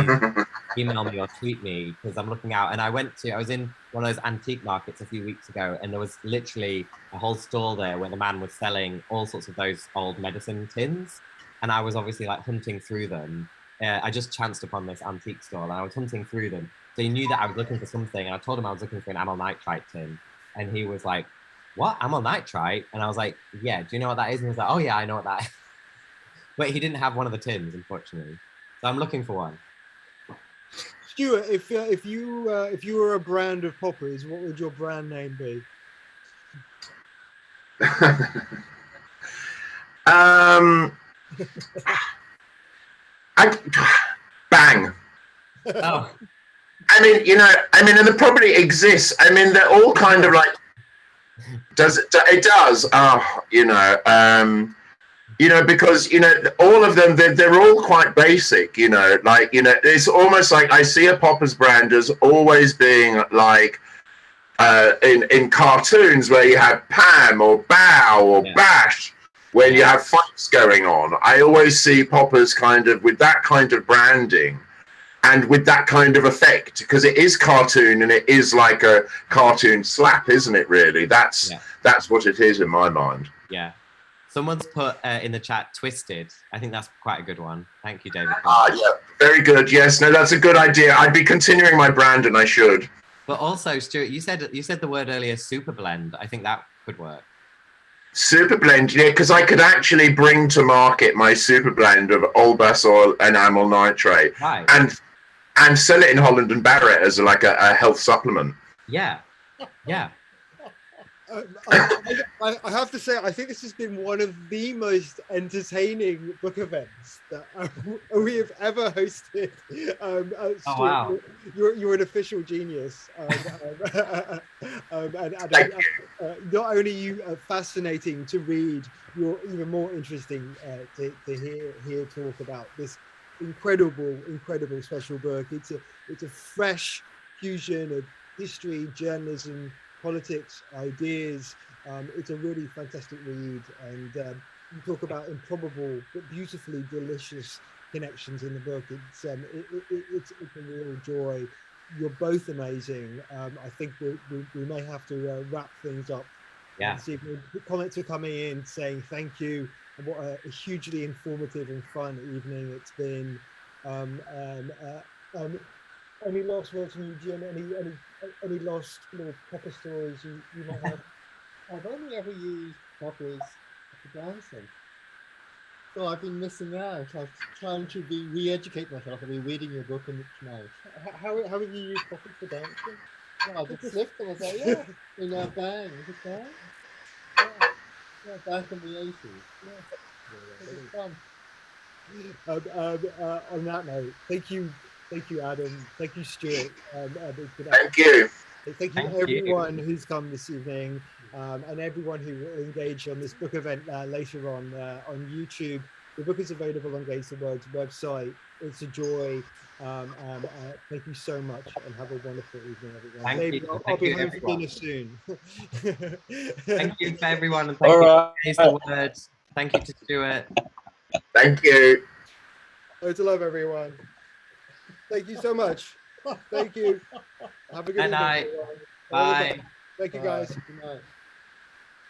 email me or tweet me, because I'm looking out. And I was in one of those antique markets a few weeks ago, and there was literally a whole stall there where the man was selling all sorts of those old medicine tins. And I was obviously like hunting through them. I just chanced upon this antique stall and I was hunting through them. So he knew that I was looking for something, and I told him I was looking for an amyl nitrite tin. And he was like, "What, amyl nitrite?" And I was like, "Yeah, do you know what that is?" And he was like, "Oh yeah, I know what that is." But he didn't have one of the tins, unfortunately. So I'm looking for one. Stuart, if you were a brand of poppers, what would your brand name be? Bang. Oh. I mean, and it probably exists. I mean, they're all kind of like. It does. Because all of them, they're all quite basic. It's almost like I see a poppers brand as always being like in cartoons where you have Pam or Bow or Bash, when you have fights going on. I always see poppers kind of with that kind of branding and with that kind of effect, because it is cartoon and it is like a cartoon slap, isn't it? Really, that's what it is in my mind. Yeah. Someone's put in the chat "Twisted." I think that's quite a good one. Thank you, David. Yeah, very good. Yes, no, that's a good idea. I'd be continuing my brand, and I should. But also, Stuart, you said the word earlier, super blend. I think that could work. Super blend, yeah, because I could actually bring to market my super blend of Old Vauxhall and amyl nitrate, and sell it in Holland and Barrett as like a health supplement. Yeah. I have to say, I think this has been one of the most entertaining book events that we have ever hosted. Stuart, wow. You're an official genius. And not only are you fascinating to read, you're even more interesting to hear talk about this incredible special book. It's a fresh fusion of history, journalism, politics, ideas. It's a really fantastic read, and you talk about improbable but beautifully delicious connections in the book. It's a real joy. You're both amazing. I think we may have to wrap things up. Yeah. See, comments are coming in saying thank you, and what a hugely informative and fun evening it's been. Any last words from you, Jim? Any last little proper stories you might have? I've only ever used poppers for dancing. So I've been missing out. I was trying to re-educate myself. I've been reading your book and it's nice. How have you used poppers for dancing? Well, I just sniffed them. I was like, yeah, in a bang. Is it bang? Yeah, back in the 80s. Yeah, it was fun. On that note, thank you, Adam. Thank you, Stuart. Thank you. Thank you, everyone who's come this evening, and everyone who will engage on this book event later on YouTube. The book is available on Gaze the Word's website. It's a joy. Thank you so much, and have a wonderful evening, everyone. Thank Maybe you. I'll be you, home for dinner soon. Thank you for everyone, and thank you for Gaze the Word. Thank you to Stuart. Thank you. Loads of love, everyone. Thank you so much. Thank you. Have a good Good night. evening. Bye. Thank you, guys. Good night.